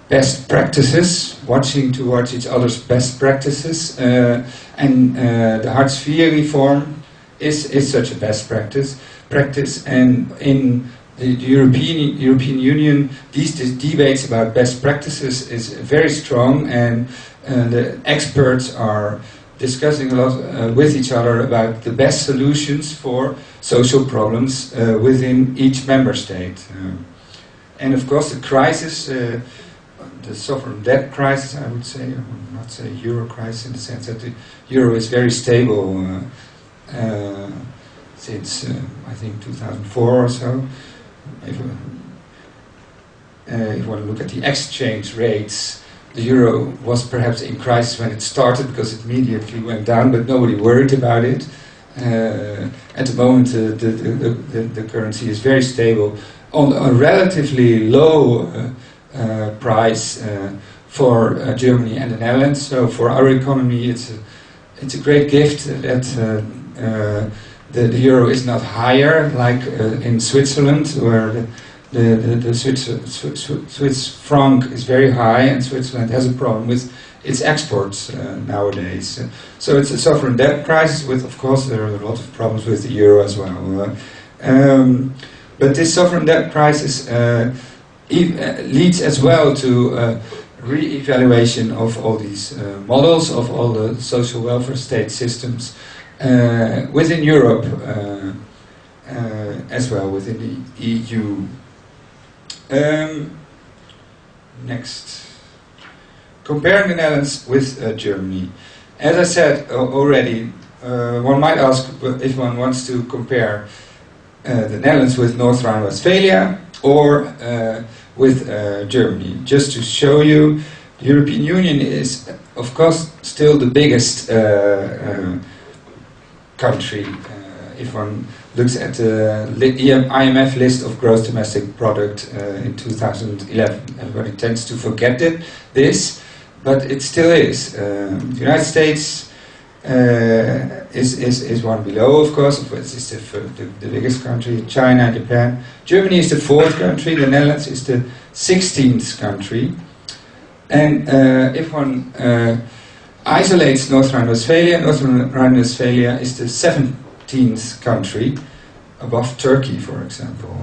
best practices, watching towards each other's best practices, and the Hartz-IV reform is such a best practice, and in the European Union, these debates about best practices is very strong, and the experts are discussing a lot with each other about the best solutions for social problems within each member state. And of course the crisis, the sovereign debt crisis, I would say, I would not say euro crisis in the sense that the euro is very stable since I think 2004 or so. If you want to look at the exchange rates, the euro was perhaps in crisis when it started because it immediately went down, but nobody worried about it. At the moment, the currency is very stable on a relatively low price for Germany and the Netherlands. So for our economy, it's a great gift that the euro is not higher like in Switzerland, where the Swiss franc is very high, and Switzerland has a problem with its exports nowadays. So it's a sovereign debt crisis with, of course, there are a lot of problems with the euro as well. But this sovereign debt crisis leads as well to re-evaluation of all these models, of all the social welfare state systems within Europe, as well within the EU. Next. Comparing the Netherlands with Germany. As I said already, one might ask if one wants to compare the Netherlands with North Rhine-Westphalia or with Germany. Just to show you, the European Union is, of course, still the biggest country. If one looks at the IMF list of gross domestic product in 2011, everybody tends to forget this, but it still is. The United States is one below, of course. It's the biggest country. China and Japan. Germany is the 4th country. The Netherlands is the 16th country. And if one isolates North Rhine-Westphalia, North Rhine-Westphalia is the 17th country, above Turkey, for example,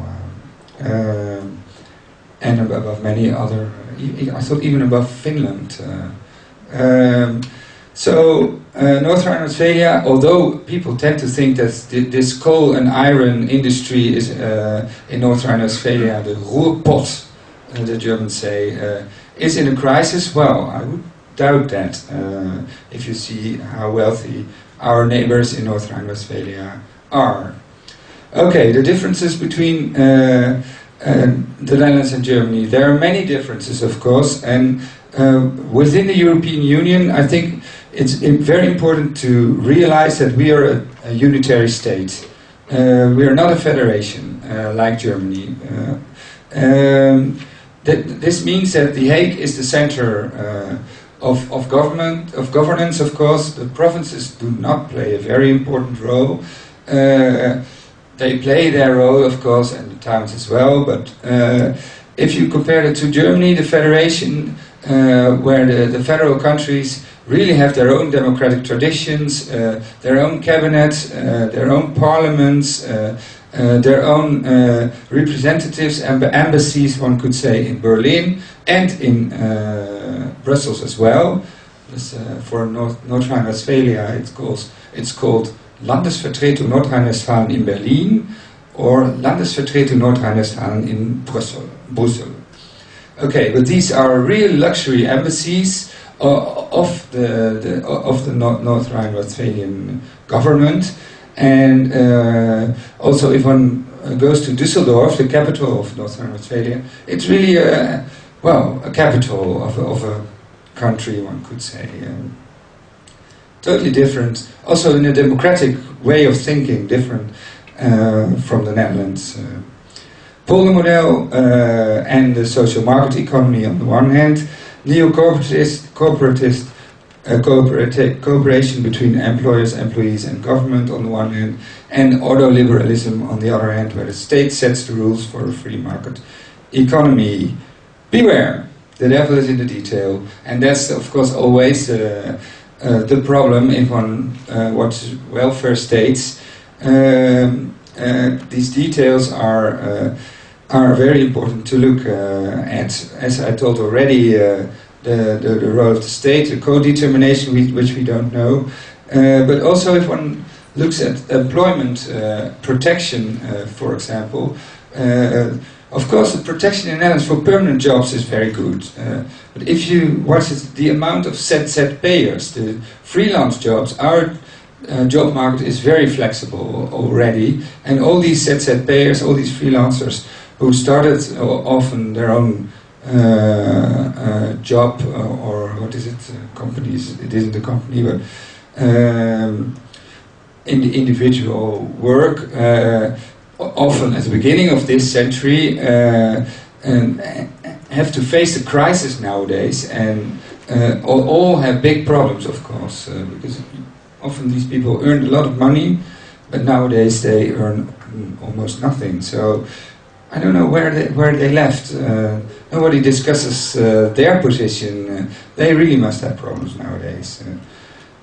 and above many other. I thought even above Finland. So North Rhine-Westphalia, although people tend to think that this coal and iron industry is in North Rhine-Westphalia, the Ruhrpott, the Germans say, is in a crisis. Well, I would doubt that if you see how wealthy our neighbors in North Rhine-Westphalia are. Okay, the differences between the Netherlands and Germany. There are many differences, of course, and within the European Union, I think it's very important to realize that we are a unitary state. We are not a federation like Germany. This means that The Hague is the center of governance, of course. The provinces do not play a very important role. They play their role, of course, and the towns as well, but if you compare it to Germany, the federation, where the federal countries really have their own democratic traditions, their own cabinets, their own parliaments, their own representatives and embassies, one could say, in Berlin and in Brussels as well. This, for North Rhine-Westphalia, it's called Landesvertretung Nordrhein-Westfalen in Berlin or Landesvertretung Nordrhein-Westfalen in Brussels. Okay, but these are real luxury embassies of the North Rhine-Westphalian government, and also if one goes to Düsseldorf, the capital of North Rhine-Westphalia, it's really a capital of a country, one could say. Totally different, also in a democratic way of thinking, different from the Netherlands. Poldermodel and the social market economy on the one hand, neo-corporatist cooperation between employers, employees and government on the one hand, and ordoliberalism on the other hand, where the state sets the rules for a free market economy. Beware, the devil is in the detail, and that's of course always the problem if one watches welfare states. These details are very important to look at. As I told already, the role of the state, the co-determination which we don't know, but also if one looks at employment protection, for example, of course the protection in the Netherlands for permanent jobs is very good, but if you watch the amount of ZZ payers, the freelance jobs, our job market is very flexible already, and all these ZZ payers, all these freelancers who started often their own job, or what is it, companies, it isn't a company, but in the individual work, often at the beginning of this century, and have to face the crisis nowadays, and all have big problems, of course, because often these people earned a lot of money, but nowadays they earn almost nothing. So I don't know where they left. Nobody discusses their position. They really must have problems nowadays,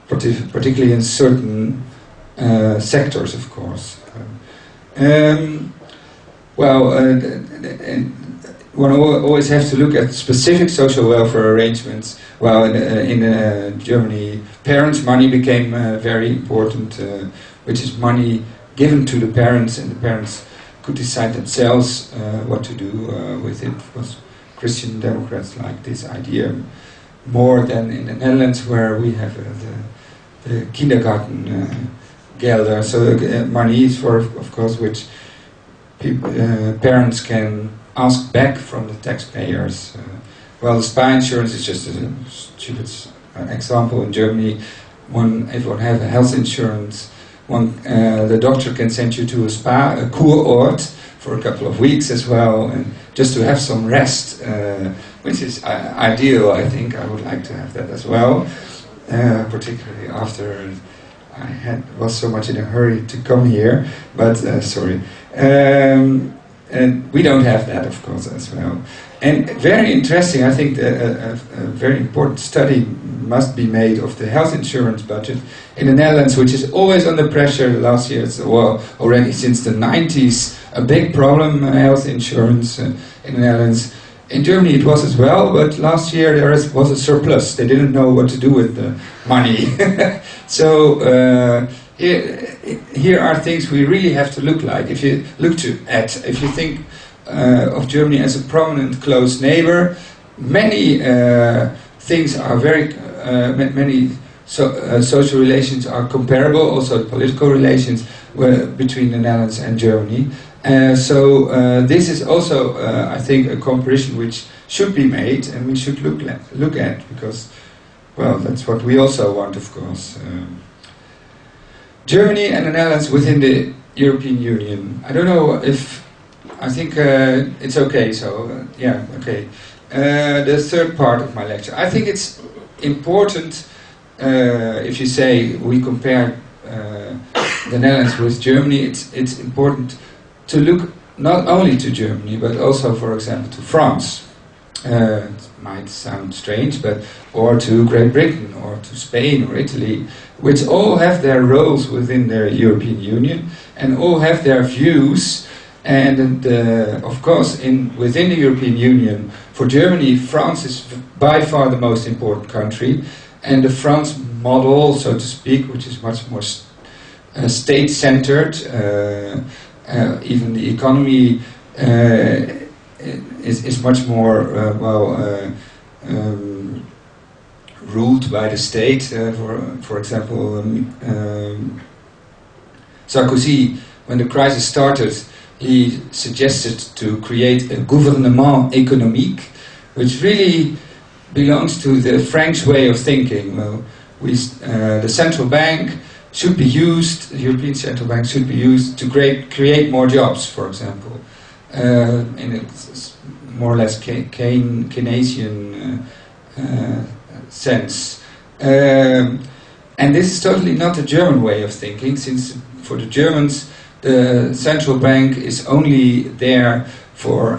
particularly in certain sectors, of course. One always has to look at specific social welfare arrangements. Well, in Germany, parents' money became very important, which is money given to the parents, and the parents could decide themselves what to do with it. Because Christian Democrats like this idea more than in the Netherlands, where we have the kindergarten gelder, so money is for, of course, which parents can ask back from the taxpayers. Well, the spa insurance is just a stupid example. In Germany, if one has a health insurance, the doctor can send you to a spa, a Kurort, for a couple of weeks as well, and just to have some rest, which is ideal. I think I would like to have that as well, particularly after I was so much in a hurry to come here, but sorry. And we don't have that, of course, as well. And very interesting, I think a very important study must be made of the health insurance budget in the Netherlands, which is always under pressure. Last year, already since the 90s, a big problem, health insurance in the Netherlands. In Germany it was as well, but last year there was a surplus. They didn't know what to do with the money. So here are things we really have to look like. If you if you think of Germany as a prominent close neighbor, many things are very many social relations are comparable. Also, the political relations between the Netherlands and Germany. This is also, I think, a comparison which should be made, and we should look at, because, well, that's what we also want, of course. Germany and the Netherlands within the European Union. I don't know if, I think it's okay, so yeah, okay. The third part of my lecture. I think it's important, if you say we compare the Netherlands with Germany, it's important to look not only to Germany, but also, for example, to France. It might sound strange, or to Great Britain, or to Spain, or Italy, which all have their roles within the European Union, and all have their views. And of course, within the European Union, for Germany, France is by far the most important country, and the France model, so to speak, which is much more state-centered. Even the economy is much more ruled by the state. For example, Sarkozy, when the crisis started, he suggested to create a gouvernement économique, which really belongs to the French way of thinking. Well, the central bank should be used, the European Central Bank should be used to create more jobs, for example, in a more or less Keynesian sense. And this is totally not the German way of thinking, since for the Germans the central bank is only there for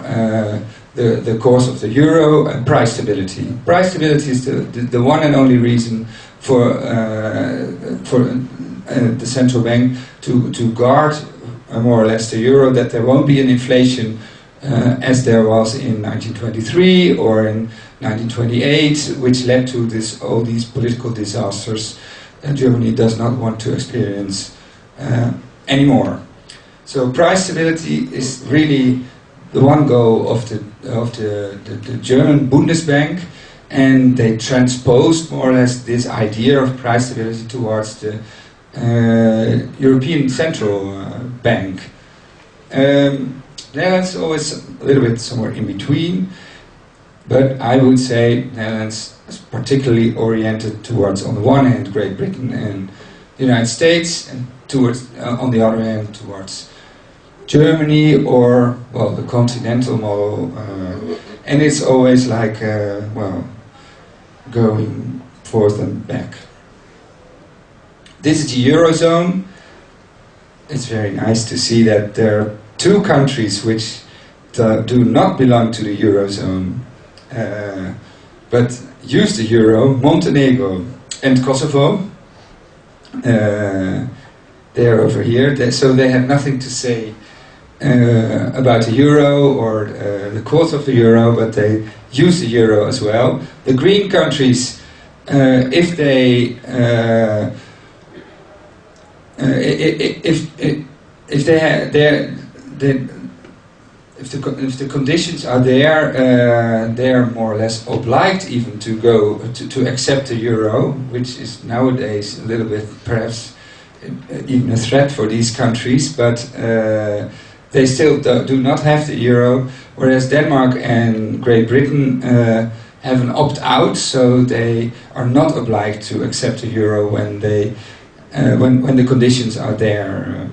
the course of the euro and price stability. Price stability is the one and only reason for the central bank to guard more or less the euro, that there won't be an inflation as there was in 1923 or in 1928, which led to all these political disasters Germany does not want to experience anymore. So price stability is really the one goal of the German Bundesbank, and they transposed more or less this idea of price stability towards the European Central Bank. Netherlands is always a little bit somewhere in between, but I would say Netherlands is particularly oriented towards, on the one hand, Great Britain and the United States, and towards, on the other hand, towards Germany or, well, the continental model, and it's always like, well, going forth and back. This is the Eurozone. It's very nice to see that there are two countries which do not belong to the Eurozone, but use the euro, Montenegro and Kosovo. They're over here, so they have nothing to say about the euro or the course of the euro, but they use the euro as well. The green countries, if they if the conditions are there, they are more or less obliged even to go to accept the euro, which is nowadays a little bit perhaps even a threat for these countries, but they still do not have the euro, whereas Denmark and Great Britain have an opt-out, so they are not obliged to accept the euro when they when the conditions are there.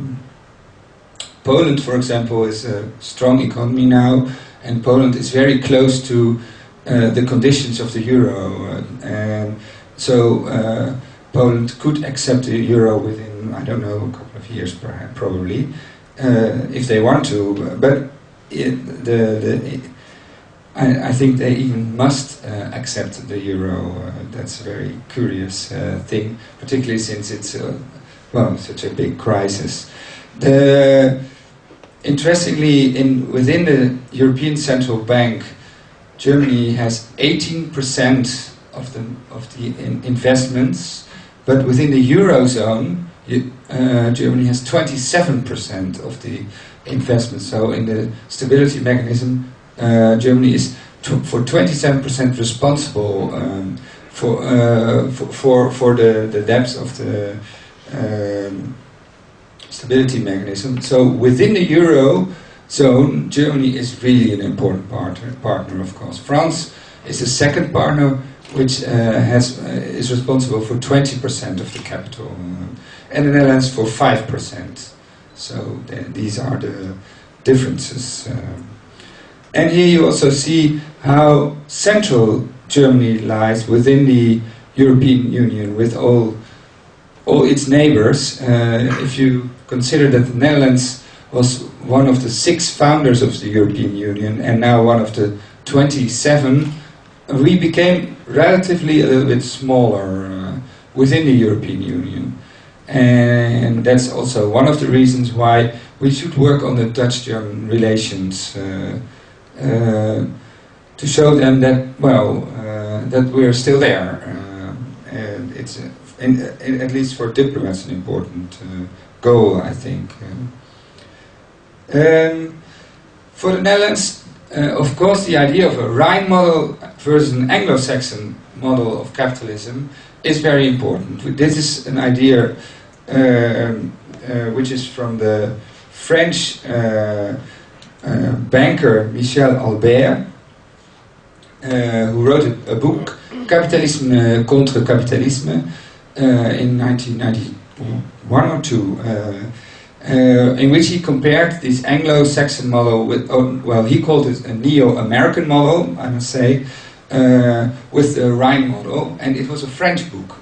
Poland, for example, is a strong economy now, and Poland is very close to the conditions of the euro, and so Poland could accept the euro within, I don't know, a couple of years, perhaps, probably, if they want to. But I think they even must accept the euro. That's a very curious thing, particularly since it's well, such a big crisis. Interestingly, within the European Central Bank, Germany has 18% of the investments, but within the Eurozone, Germany has 27% of the investments. So in the stability mechanism, Germany is for 27% responsible for the depths of the stability mechanism. So within the Eurozone, Germany is really an important partner, of course. France is the second partner, which is responsible for 20% of the capital, and the Netherlands for 5%. So these are the differences. And here you also see how central Germany lies within the European Union with all its neighbors. If you consider that the Netherlands was one of the 6 founders of the European Union and now one of the 27, we became relatively a little bit smaller within the European Union. And that's also one of the reasons why we should work on the Dutch-German relations, to show them that, well, that we're still there. And it's, at least for diplomats, an important goal, I think. For the Netherlands, of course, the idea of a Rhine model versus an Anglo-Saxon model of capitalism is very important. This is an idea which is from the French banker Michel Albert, who wrote a book, Capitalisme contre Capitalisme, in 1991 or 2, in which he compared this Anglo-Saxon model with, well, he called it a neo-American model, I must say, with the Rhine model, and it was a French book.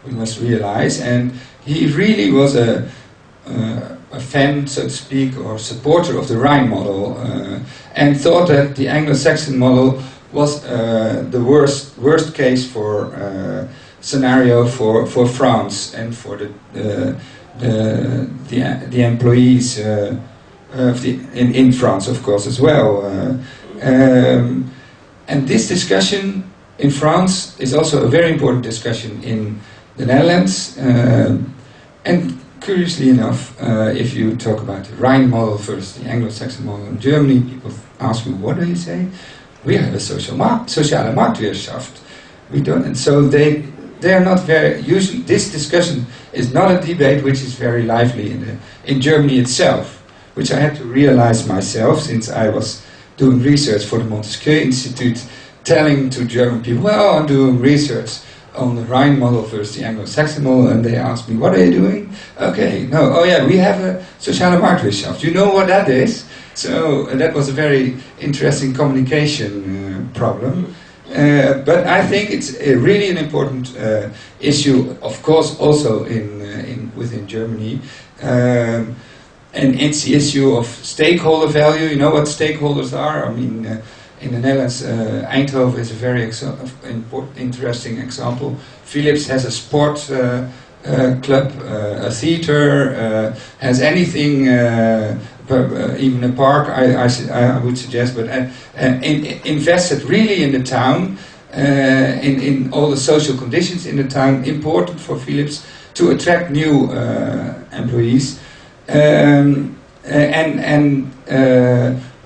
we must realize. And he really was a fan, so to speak, or supporter of the Rhine model, and thought that the Anglo-Saxon model was the worst case for scenario for France and for the employees in France, of course, as well. And this discussion in France is also a very important discussion in the Netherlands. And curiously enough, if you talk about the Rhine model versus the Anglo-Saxon model in Germany, people ask me, what do you say? We have a sociale Marktwirtschaft. We don't, and so they are not very, usually this discussion is not a debate which is very lively in Germany itself, which I had to realize myself since I was doing research for the Montesquieu Institute, telling to German people, well, I'm doing research on the Rhine model versus the Anglo-Saxon model, and they asked me, what are you doing? Okay, no, oh yeah, we have a sociale Marktwirtschaft. You know what that is? So that was a very interesting communication problem. But I think it's really an important issue, of course, also within Germany. And it's the issue of stakeholder value. You know what stakeholders are? I mean, in the Netherlands, Eindhoven is a very interesting example. Philips has a sport club, a theater, has anything, even a park, I would suggest, but invested really in the town, in all the social conditions in the town, important for Philips to attract new employees.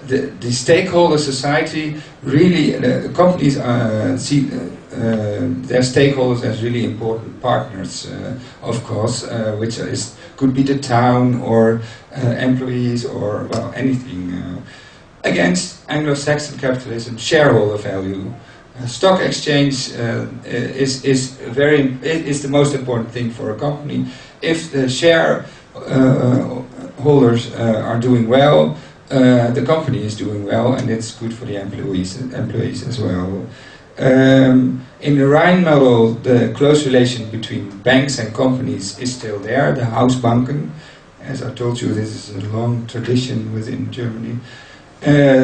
The stakeholder society really, the companies see their stakeholders as really important partners, of course, which could be the town or employees or well anything. Against Anglo-Saxon capitalism, shareholder value, stock exchange is the most important thing for a company. If the shareholders are doing well, the company is doing well, and it's good for the employees as well. In the Rhine model, the close relation between banks and companies is still there, the Hausbanken. As I told you, this is a long tradition within Germany.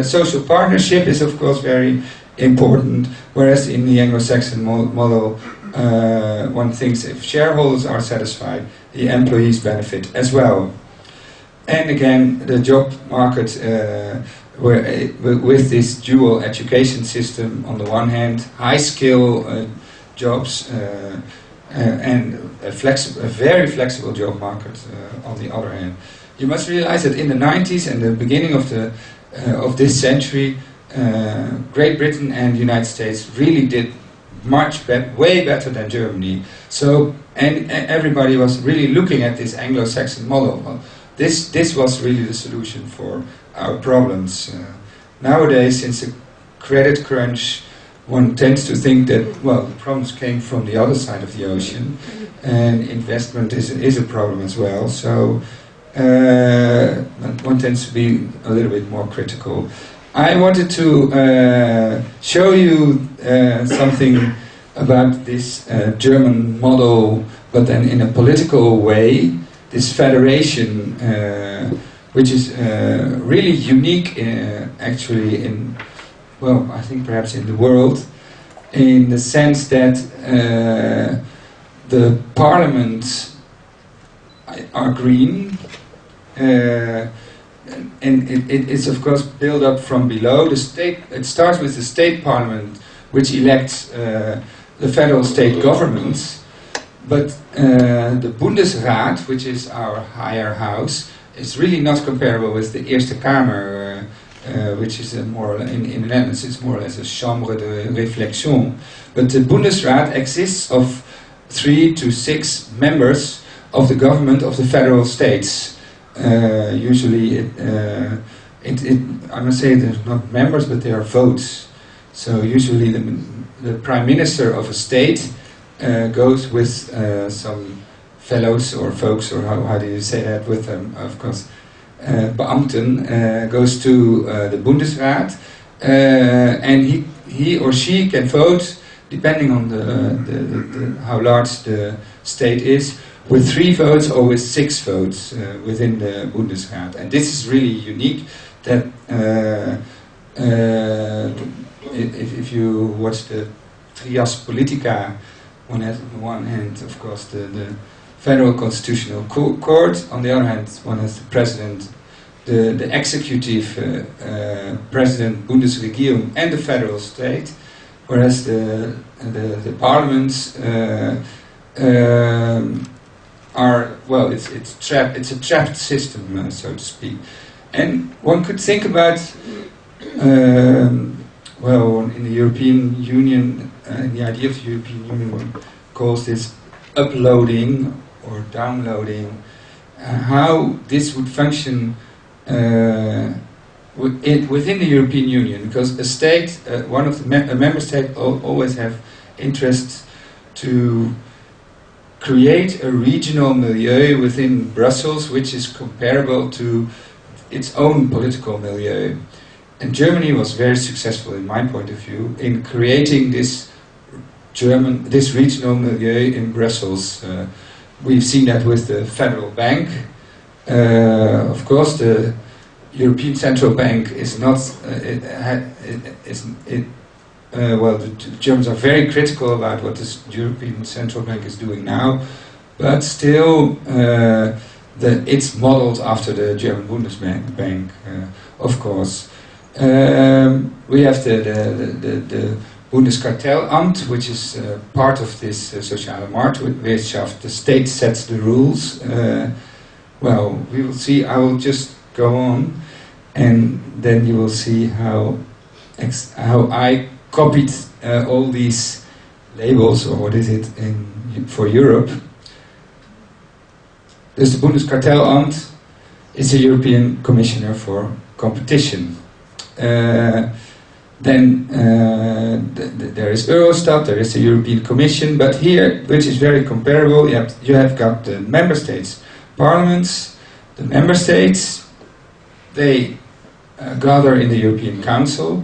Social partnership is, of course, very important, whereas in the Anglo-Saxon model, one thinks if shareholders are satisfied, the employees benefit as well. And again, the job market, with this dual education system, on the one hand, high-skill jobs, and a very flexible job market on the other hand. You must realize that in the 90s and the beginning of this century, Great Britain and the United States really did way better than Germany. So, and everybody was really looking at this Anglo-Saxon model. Well, this was really the solution for our problems. Nowadays, since the credit crunch, one tends to think that, well, the problems came from the other side of the ocean, and investment is a problem as well. So one tends to be a little bit more critical. I wanted to show you something about this German model, but then in a political way, this federation, which is really unique actually in, well, I think perhaps in the world, in the sense that the parliaments are green, and it's of course built up from below. The state, it starts with the state parliament, which elects the federal state governments, but the Bundesrat, which is our higher house, is really not comparable with the Eerste Kamer, which is more in the Netherlands, it's more or less a chambre de réflexion. But the Bundesrat exists of 3 to 6 members of the government of the federal states. Usually, I must say they're not members, but they are votes. So usually the prime minister of a state goes with some fellows or folks, or how do you say that, with them, of course, Beamten, goes to the Bundesrat, and he or she can vote depending on how large the state is, with 3 votes or with 6 votes within the Bundesrat. And this is really unique. That if you watch the Trias Politica, one has on the one hand, of course, the Federal Constitutional Court. On the other hand, one has the president, the executive president, Bundesregierung, and the federal state. Whereas the parliaments are, well, it's a trapped system, so to speak. And one could think about, well, in the European Union, the idea of the European Union, one calls this uploading or downloading, how this would function within the European Union, because a state, a member state, always have interest to create a regional milieu within Brussels, which is comparable to its own political milieu. And Germany was very successful, in my point of view, in creating this regional milieu in Brussels. We've seen that with the Federal Bank. Of course, the European Central Bank is not. Well, the Germans are very critical about what the European Central Bank is doing now, but still, it's modeled after the German Bundesbank, of course. We have the Bundeskartellamt, which is part of this Soziale Marktwirtschaft. The state sets the rules. Well, we will see. I will just go on, and then you will see how I copied all these labels, or what is it for Europe. Dus the Bundeskartellamt is the European Commissioner for Competition. Then there is Eurostat, there is the European Commission, but here, which is very comparable, you have got the member states' parliaments. The member states, they gather in the European Council.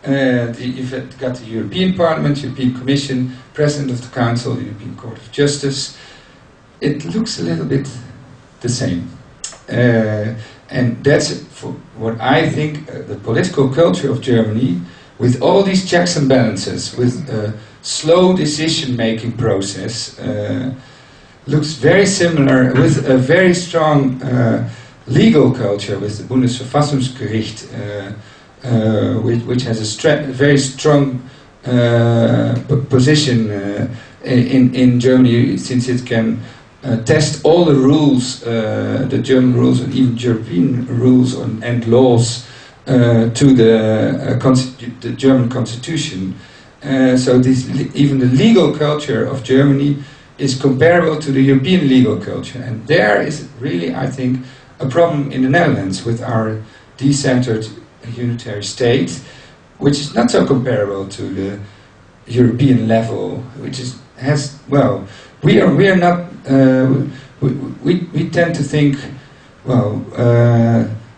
You've got the European Parliament, European Commission, President of the Council, the European Court of Justice. It looks a little bit the same. And that's, for what I think, the political culture of Germany, with all these checks and balances, with a slow decision-making process, looks very similar, with a very strong legal culture, with the Bundesverfassungsgericht, which has a very strong position in Germany, since it can test all the rules, the German rules and even European rules and laws to the German constitution. So even the legal culture of Germany is comparable to the European legal culture. And there is really, I think, a problem in the Netherlands with our decentered unitary state, which is not so comparable to the European level, which we are not. We tend to think, well,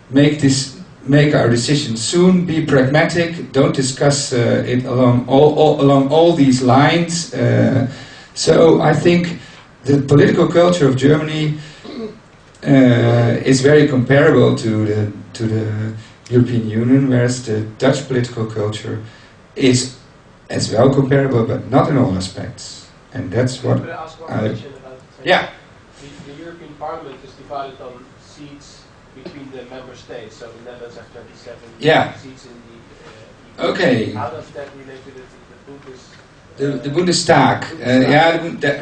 make our decisions soon, be pragmatic, don't discuss it along all these lines. So I think the political culture of Germany is very comparable to the European Union, whereas the Dutch political culture is as well comparable, but not in all aspects. And that's what Could I ask one question about it? Yeah. The European Parliament is divided on seats between the member states, so the Netherlands have 27 seats in the EU. Okay. How does that relate to the The Bundestag,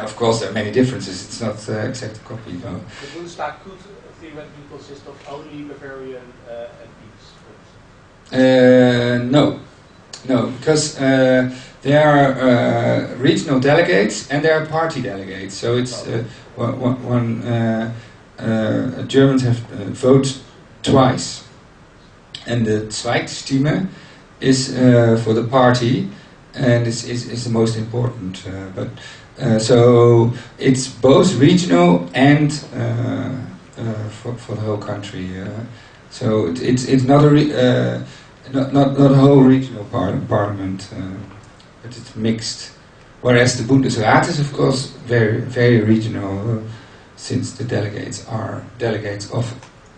of course there are many differences, it's not exact copy. No. The Bundestag could theoretically consist of only Bavarian MPs, for instance. No, because there are regional delegates and there are party delegates, so it's Germans have vote twice. And the Zweitstimme is for the party, and is the most important. So it's both regional and for the whole country. So it's not a not a whole regional parliament. but it's mixed. Whereas the Bundesrat is, of course, very, very regional, since the delegates are delegates of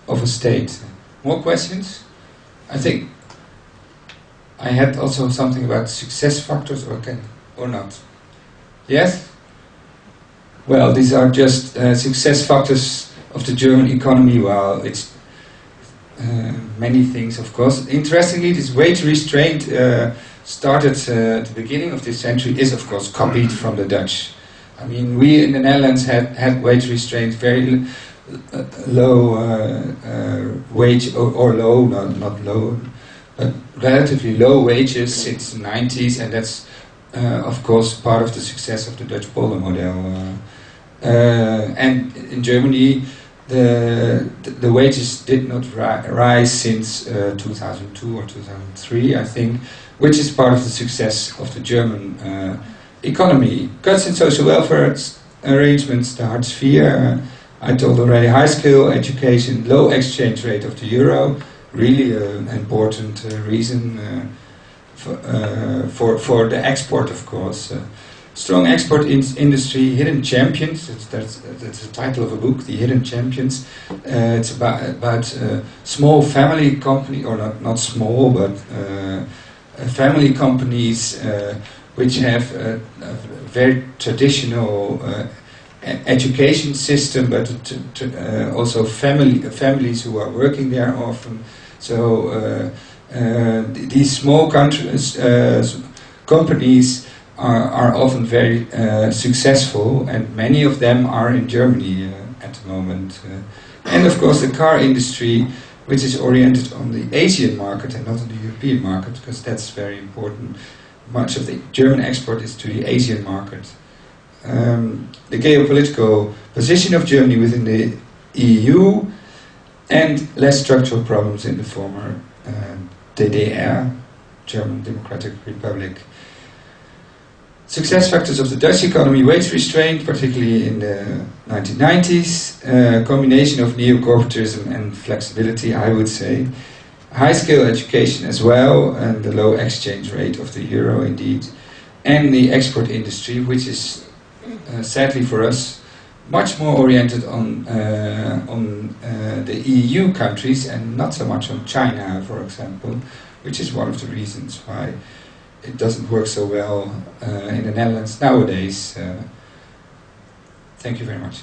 a state. More questions? I think I had also something about success factors, or not? Yes? Well, these are just success factors of the German economy. Well, it's many things, of course. Interestingly, this wage restraint started at the beginning of this century, is of course copied from the Dutch. I mean, we in the Netherlands had wage restraint, very low wage, or low, not low, but relatively low wages since the 90s, and that's of course part of the success of the Dutch polder model. And in Germany, the wages did not rise since 2002 or 2003, I think, which is part of the success of the German economy. Cuts in social welfare arrangements, the hard sphere, I told already, high skill education, low exchange rate of the euro, really an important reason for the export, of course. Strong export industry, hidden champions, that's the title of a book, The Hidden Champions. It's about small family company, or not small, but family companies which have a very traditional education system, but also families who are working there often. So these small companies are often very successful, and many of them are in Germany at the moment. And of course the car industry, which is oriented on the Asian market and not on the European market, because that's very important. Much of the German export is to the Asian market. The geopolitical position of Germany within the EU, and less structural problems in the former DDR, German Democratic Republic. Success factors of the Dutch economy: wage restraint, particularly in the 1990s, combination of neo-corporatism and flexibility, I would say. High-scale education as well, and the low exchange rate of the euro, indeed. And the export industry, which is, sadly for us, much more oriented on the EU countries and not so much on China, for example, which is one of the reasons why it doesn't work so well in the Netherlands nowadays. Thank you very much.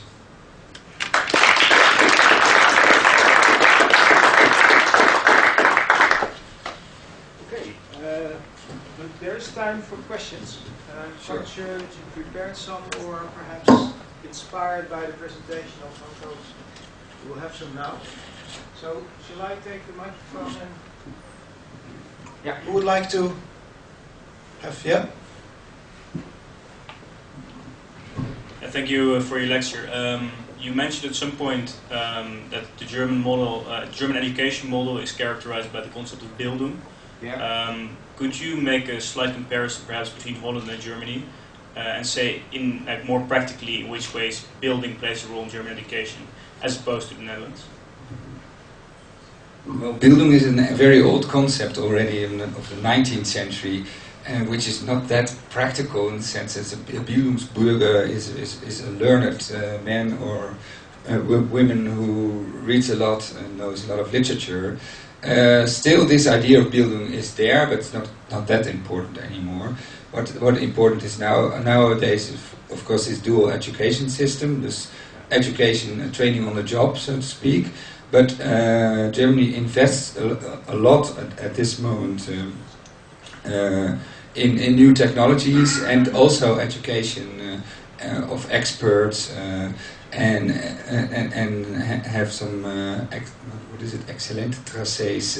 Okay, but there's time for questions. I'm Sure. not sure that you prepared some, or perhaps inspired by the presentation of Hanco. We'll have some now. So, shall I take the microphone and... Yeah, who would like to have, yeah? Thank you for your lecture. You mentioned at some point that the German model, German education model, is characterized by the concept of Bildung. Yeah. Could you make a slight comparison, perhaps, between Holland and Germany, and say, in more practically, in which ways Bildung plays a role in German education, as opposed to the Netherlands? Well, Bildung is a very old concept already of the 19th century, which is not that practical in the sense that a Bildungsbürger is a learned man or women who reads a lot and knows a lot of literature. Still, this idea of Bildung is there, but it's not that important anymore. What important is nowadays, of course, is dual education system, this education and training on the job, so to speak. But Germany invests a lot at this moment in new technologies, and also education of experts, and have some excellent tracés.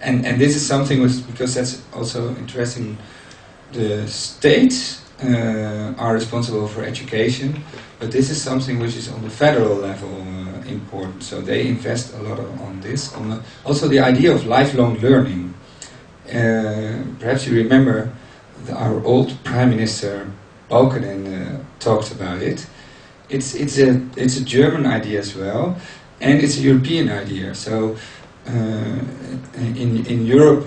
And this is something because that's also interesting. The states are responsible for education, but this is something which is on the federal level important. So they invest a lot on this. Also the idea of lifelong learning. Perhaps you remember our old Prime Minister Balkenende talked about it. It's a German idea as well, and it's a European idea. So in Europe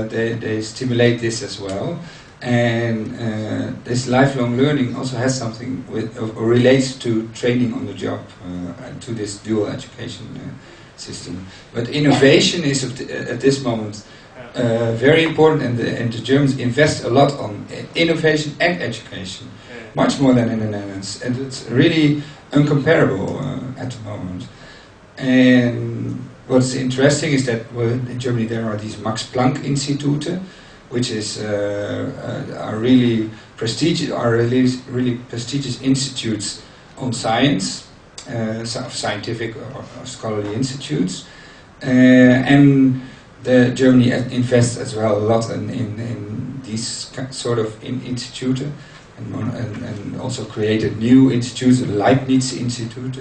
they stimulate this as well, and this lifelong learning also has something with or relates to training on the job and to this dual education system. But innovation is at this moment very important, and the Germans invest a lot on innovation and education, much more than in the Netherlands, and it's really uncomparable at the moment. And what's interesting is that in Germany there are these Max Planck Institute, which is are really prestigious institutes on science, scientific or scholarly institutes, and Germany invests as well a lot in these sort of institutes, and also created new institutes, the Leibniz Institute,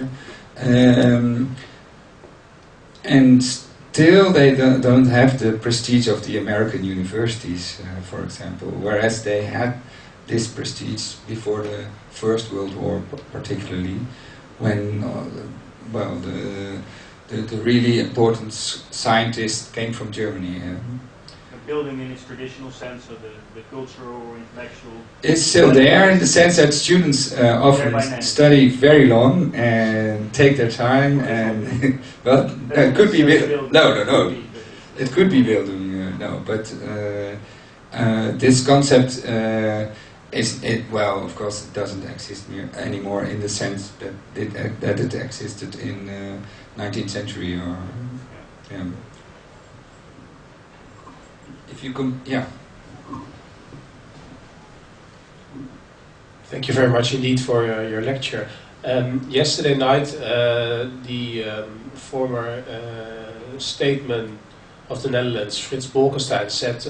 and still they don't have the prestige of the American universities, for example, whereas they had this prestige before the First World War, particularly when the really important scientists came from Germany. Building in its traditional sense, so the cultural or intellectual... It's still there in the sense that students often study very long and take their time, and well, it could be no. It could be building, no, but this concept well, of course, it doesn't exist anymore in the sense that it existed in 19th century or yeah. If you come, yeah. Thank you very much indeed for your lecture. Yesterday night, the former statesman of the Netherlands, Frits Bolkestein, said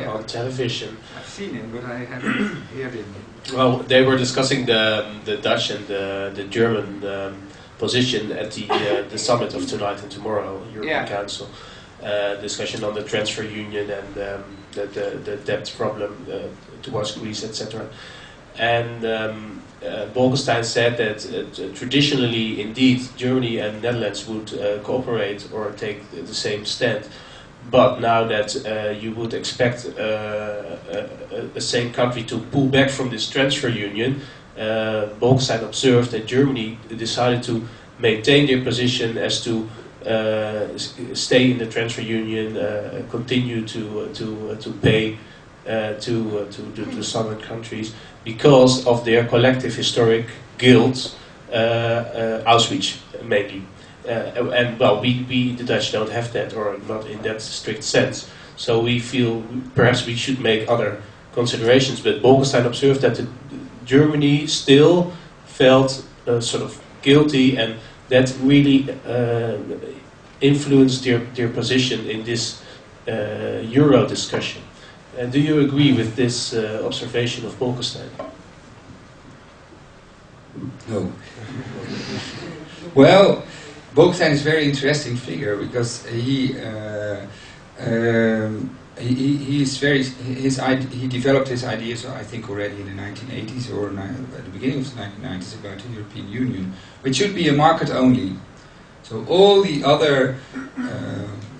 on television. I've seen him, but I haven't heard him. Well, they were discussing the Dutch and the German position at the summit of tonight and tomorrow, European Council. Discussion on the transfer union and the debt problem towards Greece, etc. And Bolkestein said that traditionally, indeed, Germany and Netherlands would cooperate or take the same stand. But now that you would expect the same country to pull back from this transfer union, Bolkestein observed that Germany decided to maintain their position as to stay in the transfer union, continue to pay to the southern countries because of their collective historic guilt, Auschwitz mainly. And well, we the Dutch don't have that, or not in that strict sense. So we feel perhaps we should make other considerations. But Bolkestein observed that Germany still felt sort of guilty, and that really influenced their position in this Euro discussion. Do you agree with this observation of Bolkestein? No. Well, Bolkestein is a very interesting figure because he developed his ideas, I think, already in the 1980s or at the beginning of the 1990s about the European Union, which should be a market only. So all the other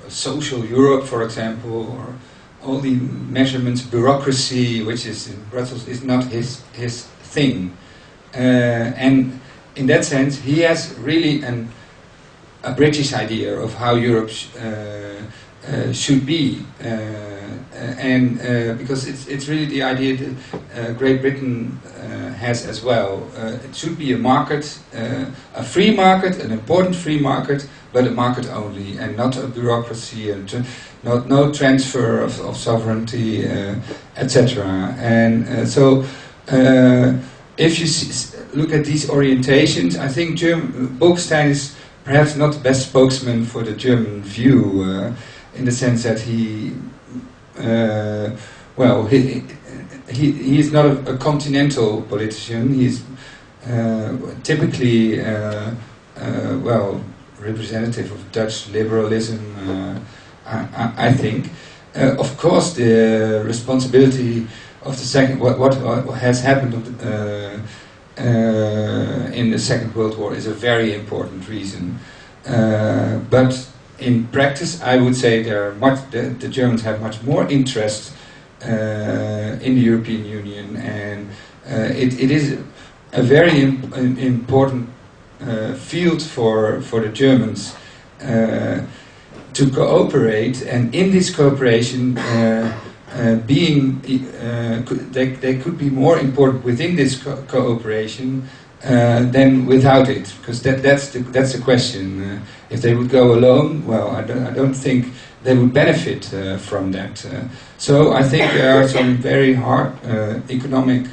social Europe, for example, or all the measurements, bureaucracy, which is in Brussels, is not his thing. And in that sense, he has really a British idea of how Europe should be, and because it's really the idea that Great Britain has as well. It should be a market, a free market, an important free market, but a market only, and not a bureaucracy, and no transfer of sovereignty, etc. And so, if you look at these orientations, I think Bolkestein is perhaps not the best spokesman for the German view, in the sense that he is not a continental politician. He's typically representative of Dutch liberalism, I think. Of course, the responsibility of the second, what has happened in the Second World War is a very important reason, but in practice, I would say the Germans have much more interest in the European Union, and it is a very important field for the Germans to cooperate, and in this cooperation they could be more important within this cooperation than without it, because that's the question. If they would go alone, well, I don't think they would benefit from that. So I think there are some very hard economic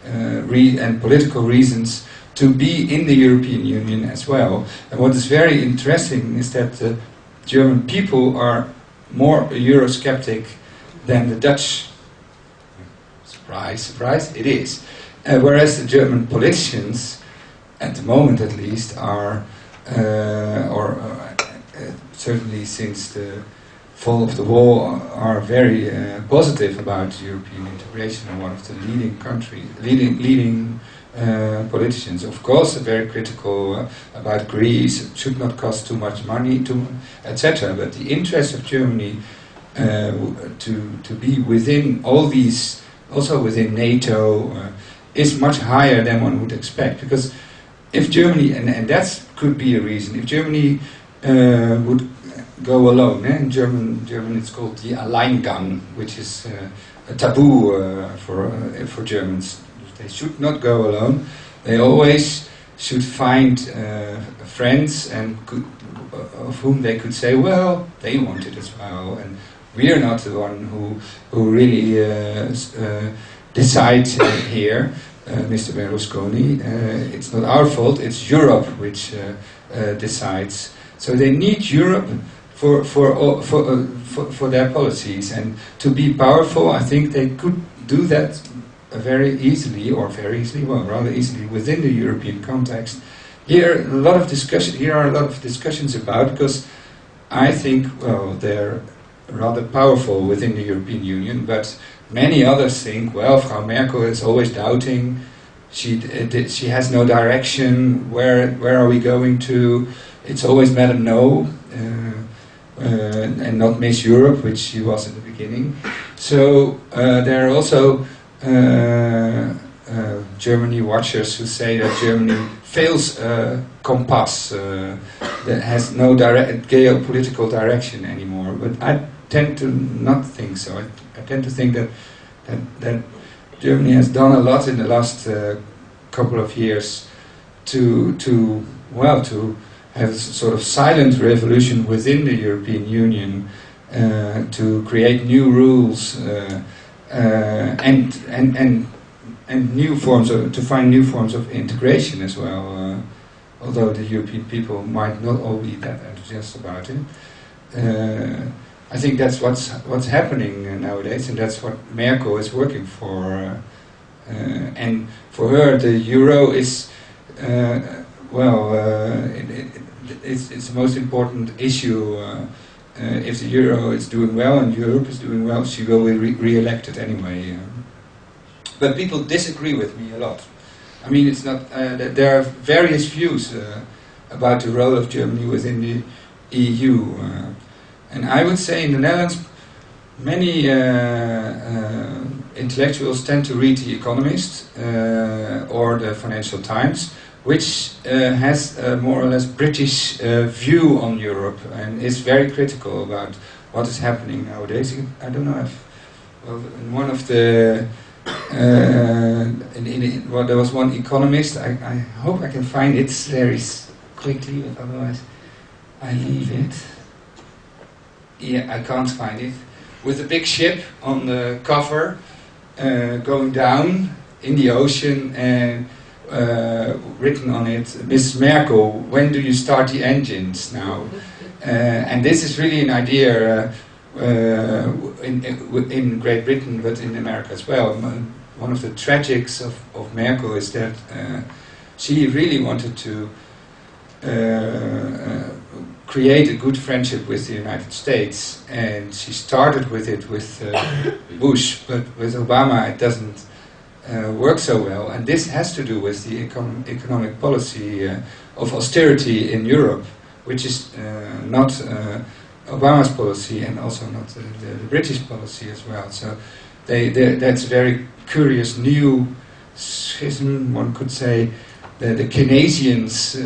and political reasons to be in the European Union as well. And what is very interesting is that the German people are more Eurosceptic than the Dutch. Surprise, surprise, it is. Whereas the German politicians, at the moment at least, are, certainly since the fall of the wall, are very positive about European integration, and one of the leading politicians. Of course, very critical about Greece. It should not cost too much money, etc. But the interest of Germany to be within all these, also within NATO, is much higher than one would expect. Because if Germany, and that could be a reason, if Germany would go alone, in German it's called the Alleingang, which is a taboo for Germans. They should not go alone. They always should find friends and of whom they could say, well, they want it as well, and we are not the one who really decides here, Mr. Berlusconi. It's not our fault. It's Europe which decides. So they need Europe for their policies, and to be powerful. I think they could do that very easily, well, rather easily within the European context. Here are a lot of discussions about, because I think, well, they're rather powerful within the European Union, but many others think, well, Frau Merkel is always doubting. She has no direction. Where are we going to? It's always Madam No, and not Miss Europe, which she was in the beginning. So there are also Germany watchers who say that Germany fails compass, that has no geopolitical direction anymore. But I tend to not think so. I tend to think that Germany has done a lot in the last couple of years to have a sort of silent revolution within the European Union, to create new rules and new forms to find new forms of integration as well. Although the European people might not all be that enthusiastic about it. I think that's what's happening nowadays, and that's what Merkel is working for. And for her, the euro is it's the most important issue. If the euro is doing well and Europe is doing well, she will be re-elected anyway. But people disagree with me a lot. I mean, it's not. There are various views about the role of Germany within the EU. And I would say in the Netherlands, many intellectuals tend to read The Economist or the Financial Times, which has a more or less British view on Europe and is very critical about what is happening nowadays. I don't know if, well, in one of the, there was one economist, I hope I can find it very quickly, but otherwise I leave it. Yeah, I can't find it. With a big ship on the cover, going down in the ocean, and written on it, Miss Merkel, when do you start the engines now? And this is really an idea in Great Britain, but in America as well. One of the tragics of Merkel is that she really wanted to create a good friendship with the United States, and she started with it with Bush, but with Obama it doesn't work so well, and this has to do with the economic policy of austerity in Europe, which is not Obama's policy and also not the British policy as well. So that's a very curious new schism, one could say. The Keynesians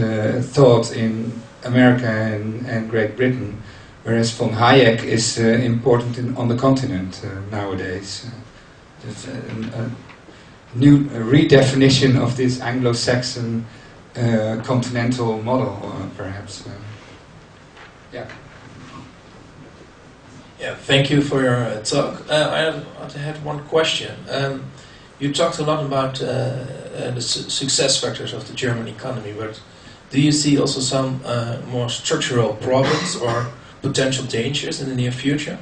thought in America and Great Britain, whereas von Hayek is important on the continent nowadays. There's a new redefinition of this Anglo-Saxon continental model, perhaps. Yeah. Yeah, thank you for your talk. I had one question. You talked a lot about the success factors of the German economy, but do you see also some more structural problems or potential dangers in the near future?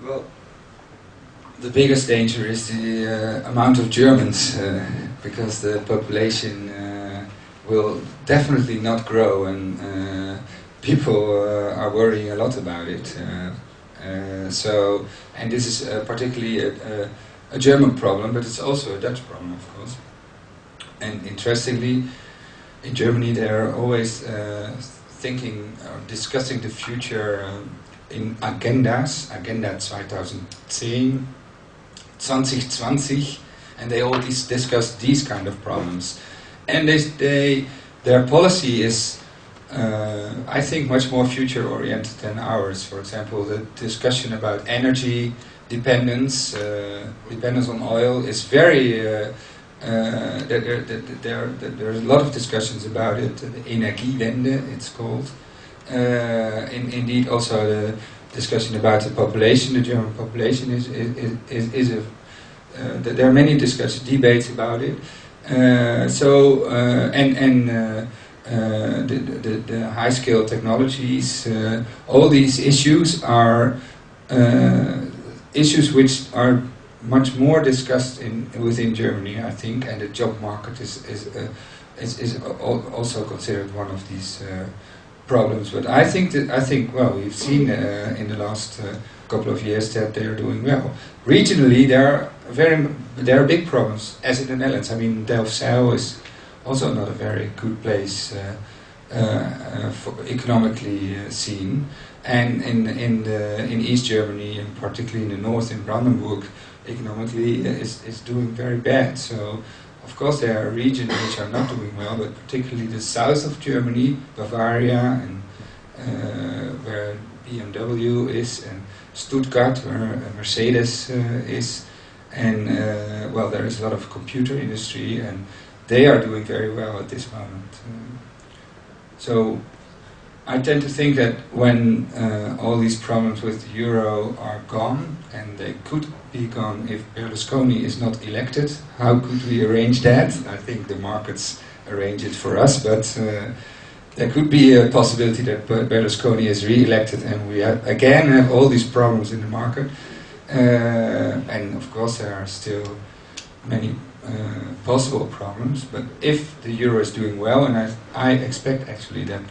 Well, the biggest danger is the amount of Germans, because the population will definitely not grow, and people are worrying a lot about it. And this is particularly a German problem, but it's also a Dutch problem, of course. And interestingly, in Germany they are always thinking or discussing the future in agendas, Agenda 2010, 2020, and they always discuss these kind of problems. And their policy is, I think, much more future-oriented than ours. For example, the discussion about energy dependence on oil is very. There are a lot of discussions about it. The Energiewende, it's called. Indeed, also the discussion about the population. The German population is there are many debates about it. The high-scale technologies, all these issues are issues which are much more discussed within Germany, I think, and the job market is also considered one of these problems. But I think well, we've seen in the last couple of years that they are doing well. Regionally, there are big problems, as in the Netherlands. I mean, Delfzijl is also not a very good place for economically seen. And in East Germany, and particularly in the north, in Brandenburg, economically is doing very bad. So, of course, there are regions which are not doing well, but particularly the south of Germany, Bavaria, and where BMW is, and Stuttgart, where Mercedes is, and well, there is a lot of computer industry, and they are doing very well at this moment. So I tend to think that when all these problems with the euro are gone, and they could be gone if Berlusconi is not elected, how could we arrange that? I think the markets arrange it for us, but there could be a possibility that Berlusconi is re-elected and we again have all these problems in the market. And of course there are still many possible problems, but if the euro is doing well, and I expect actually that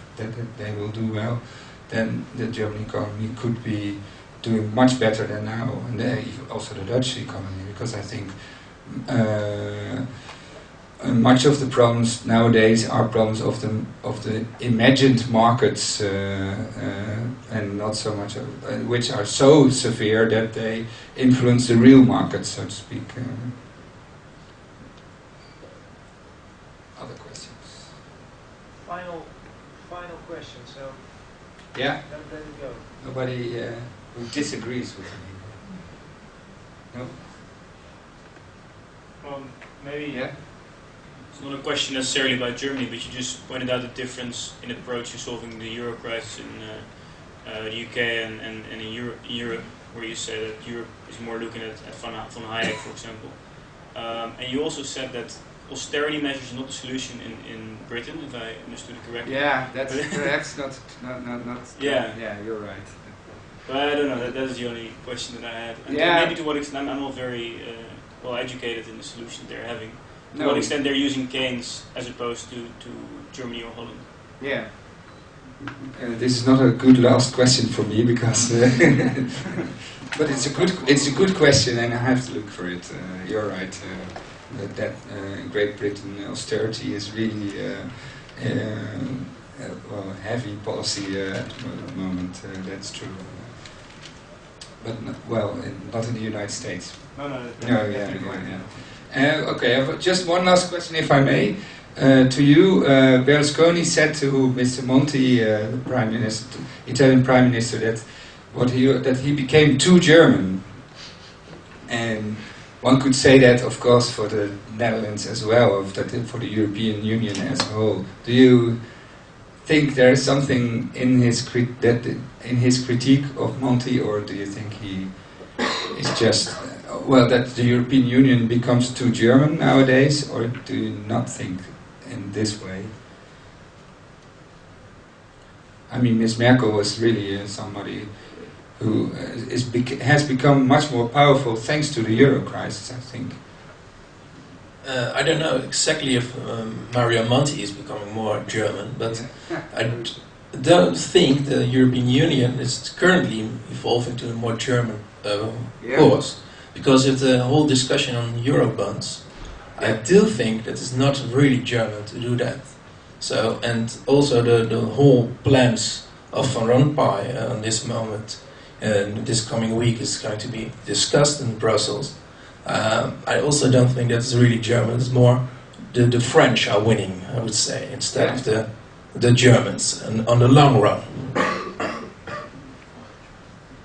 they will do well, then the German economy could be doing much better than now, and also the Dutch economy, because I think much of the problems nowadays are problems of the imagined markets, and not so much which are so severe that they influence the real markets, so to speak. Other questions? Final question. So yeah. let it go. Nobody who disagrees with me. No. Maybe. Yeah. It's not a question necessarily about Germany, but you just pointed out the difference in approach to solving the euro crisis in the UK and in Europe, where you say that Europe is more looking at von Hayek, for example. And you also said that austerity measures are not the solution in Britain, if I understood it correctly. Yeah, that's perhaps not. Yeah. Yeah, you're right. But I don't know. That is the only question that I had. And Yeah. maybe to what extent I'm not very well educated in the solution they're having. To No. what extent they're using Keynes as opposed to Germany or Holland. Yeah. This is not a good last question for me because, but it's a good question, and I have to look for it. You're right. That in Great Britain austerity is really well, heavy policy at the moment. That's true. But not in the United States. No, Okay, I have just one last question, if I may. To you, Berlusconi said to Mr. Monti, the Prime Minister, Italian Prime Minister, that he became too German. And one could say that, of course, for the Netherlands as well, for the European Union as a whole. Do you think there is something in his critique of Monti, or do you think he is just that the European Union becomes too German nowadays, or do you not think in this way? I mean, Ms. Merkel was really somebody who has become much more powerful thanks to the Euro crisis, I think. I don't know exactly if Mario Monti is becoming more German, but I don't think the European Union is currently evolving to a more German course. Because of the whole discussion on Eurobonds, I do think that it's not really German to do that. So, and also the whole plans of Van Rompuy on this moment, this coming week is going to be discussed in Brussels. I also don't think that's really German. It's more the French are winning, I would say, instead of the Germans, and on the long run.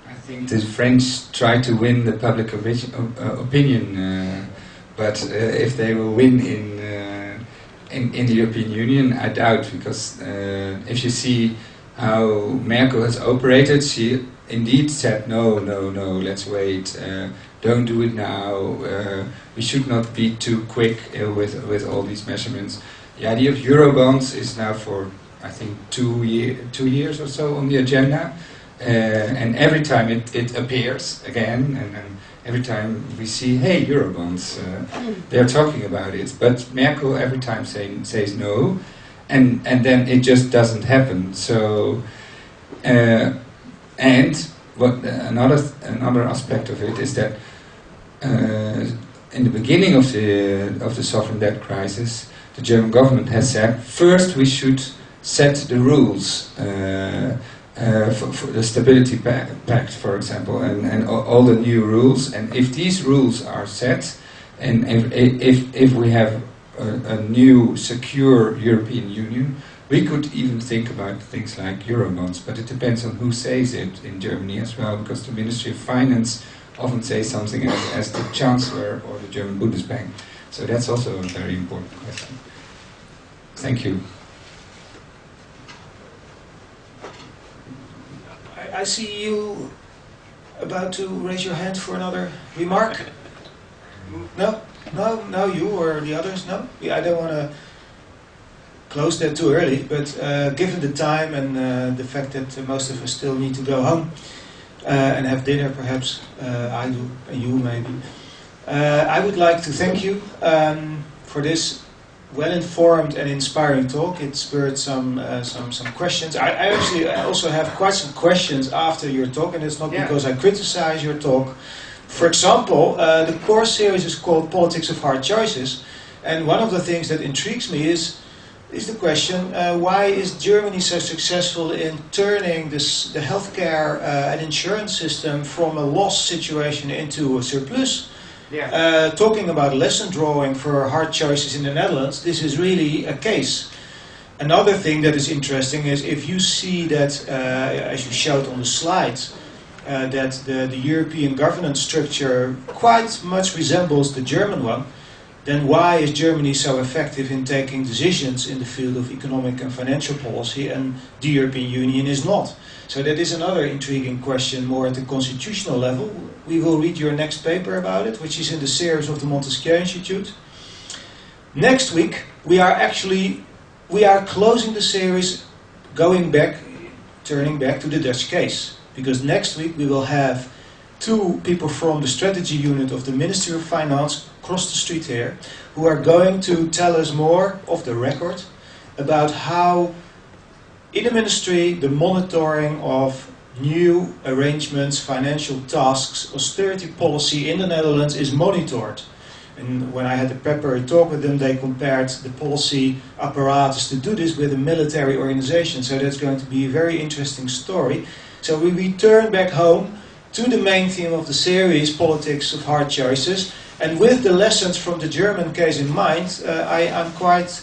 I think the French try to win the public opinion, but if they will win in the European Union, I doubt, because if you see how Merkel has operated, she indeed said no, let's wait, don't do it now, we should not be too quick with all these measurements. The idea of Eurobonds is now for, I think, 2 years or so on the agenda, and every time it appears again, and every time we see, hey, Eurobonds, they're talking about it, but Merkel every time says no, and then it just doesn't happen. So, and what another aspect of it is that in the beginning of the sovereign debt crisis, the German government has said first we should set the rules for the stability pact, for example, and all the new rules. And if these rules are set, and if we have a new secure European Union, we could even think about things like Eurobonds. But it depends on who says it in Germany as well, because the Ministry of Finance often says something as the Chancellor or the German Bundesbank. So that's also a very important question. Thank you. I see you about to raise your hand for another remark. No, you or the others, no? I don't want to close that too early, but given the time and the fact that most of us still need to go home and have dinner, perhaps, I do, and you maybe. I would like to thank you for this well-informed and inspiring talk. It spurred some questions. I actually also have quite some questions after your talk, and it's not because I criticize your talk. For example, the course series is called Politics of Hard Choices, and one of the things that intrigues me is the question, why is Germany so successful in turning the healthcare and insurance system from a loss situation into a surplus? Talking about lesson drawing for hard choices in the Netherlands, this is really a case. Another thing that is interesting is if you see that, as you showed on the slides, that the European governance structure quite much resembles the German one, then why is Germany so effective in taking decisions in the field of economic and financial policy and the European Union is not? So that is another intriguing question, more at the constitutional level. We will read your next paper about it, which is in the series of the Montesquieu Institute. Next week, we are closing the series, turning back to the Dutch case. Because next week we will have 2 people from the strategy unit of the Ministry of Finance across the street here, who are going to tell us more off the record about how in the ministry the monitoring of new arrangements, financial tasks, austerity policy in the Netherlands is monitored. And when I had a preparatory talk with them, they compared the policy apparatus to do this with a military organization. So that's going to be a very interesting story. So we return back home to the main theme of the series, politics of hard choices. And with the lessons from the German case in mind, I'm quite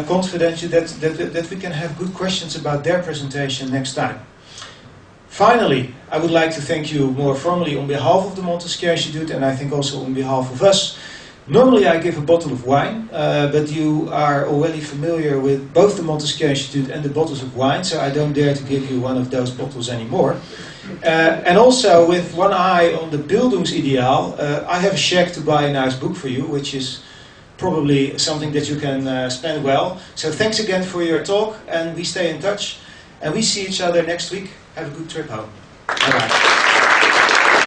confident that we can have good questions about their presentation next time. Finally, I would like to thank you more formally on behalf of the Montesquieu Institute, and I think also on behalf of us. Normally I give a bottle of wine, but you are already familiar with both the Montesquieu Institute and the bottles of wine, so I don't dare to give you one of those bottles anymore. And also, with one eye on the Bildungsideal, I have a check to buy a nice book for you, which is probably something that you can spend well. So thanks again for your talk, and we stay in touch, and we see each other next week. Have a good trip home. Bye-bye.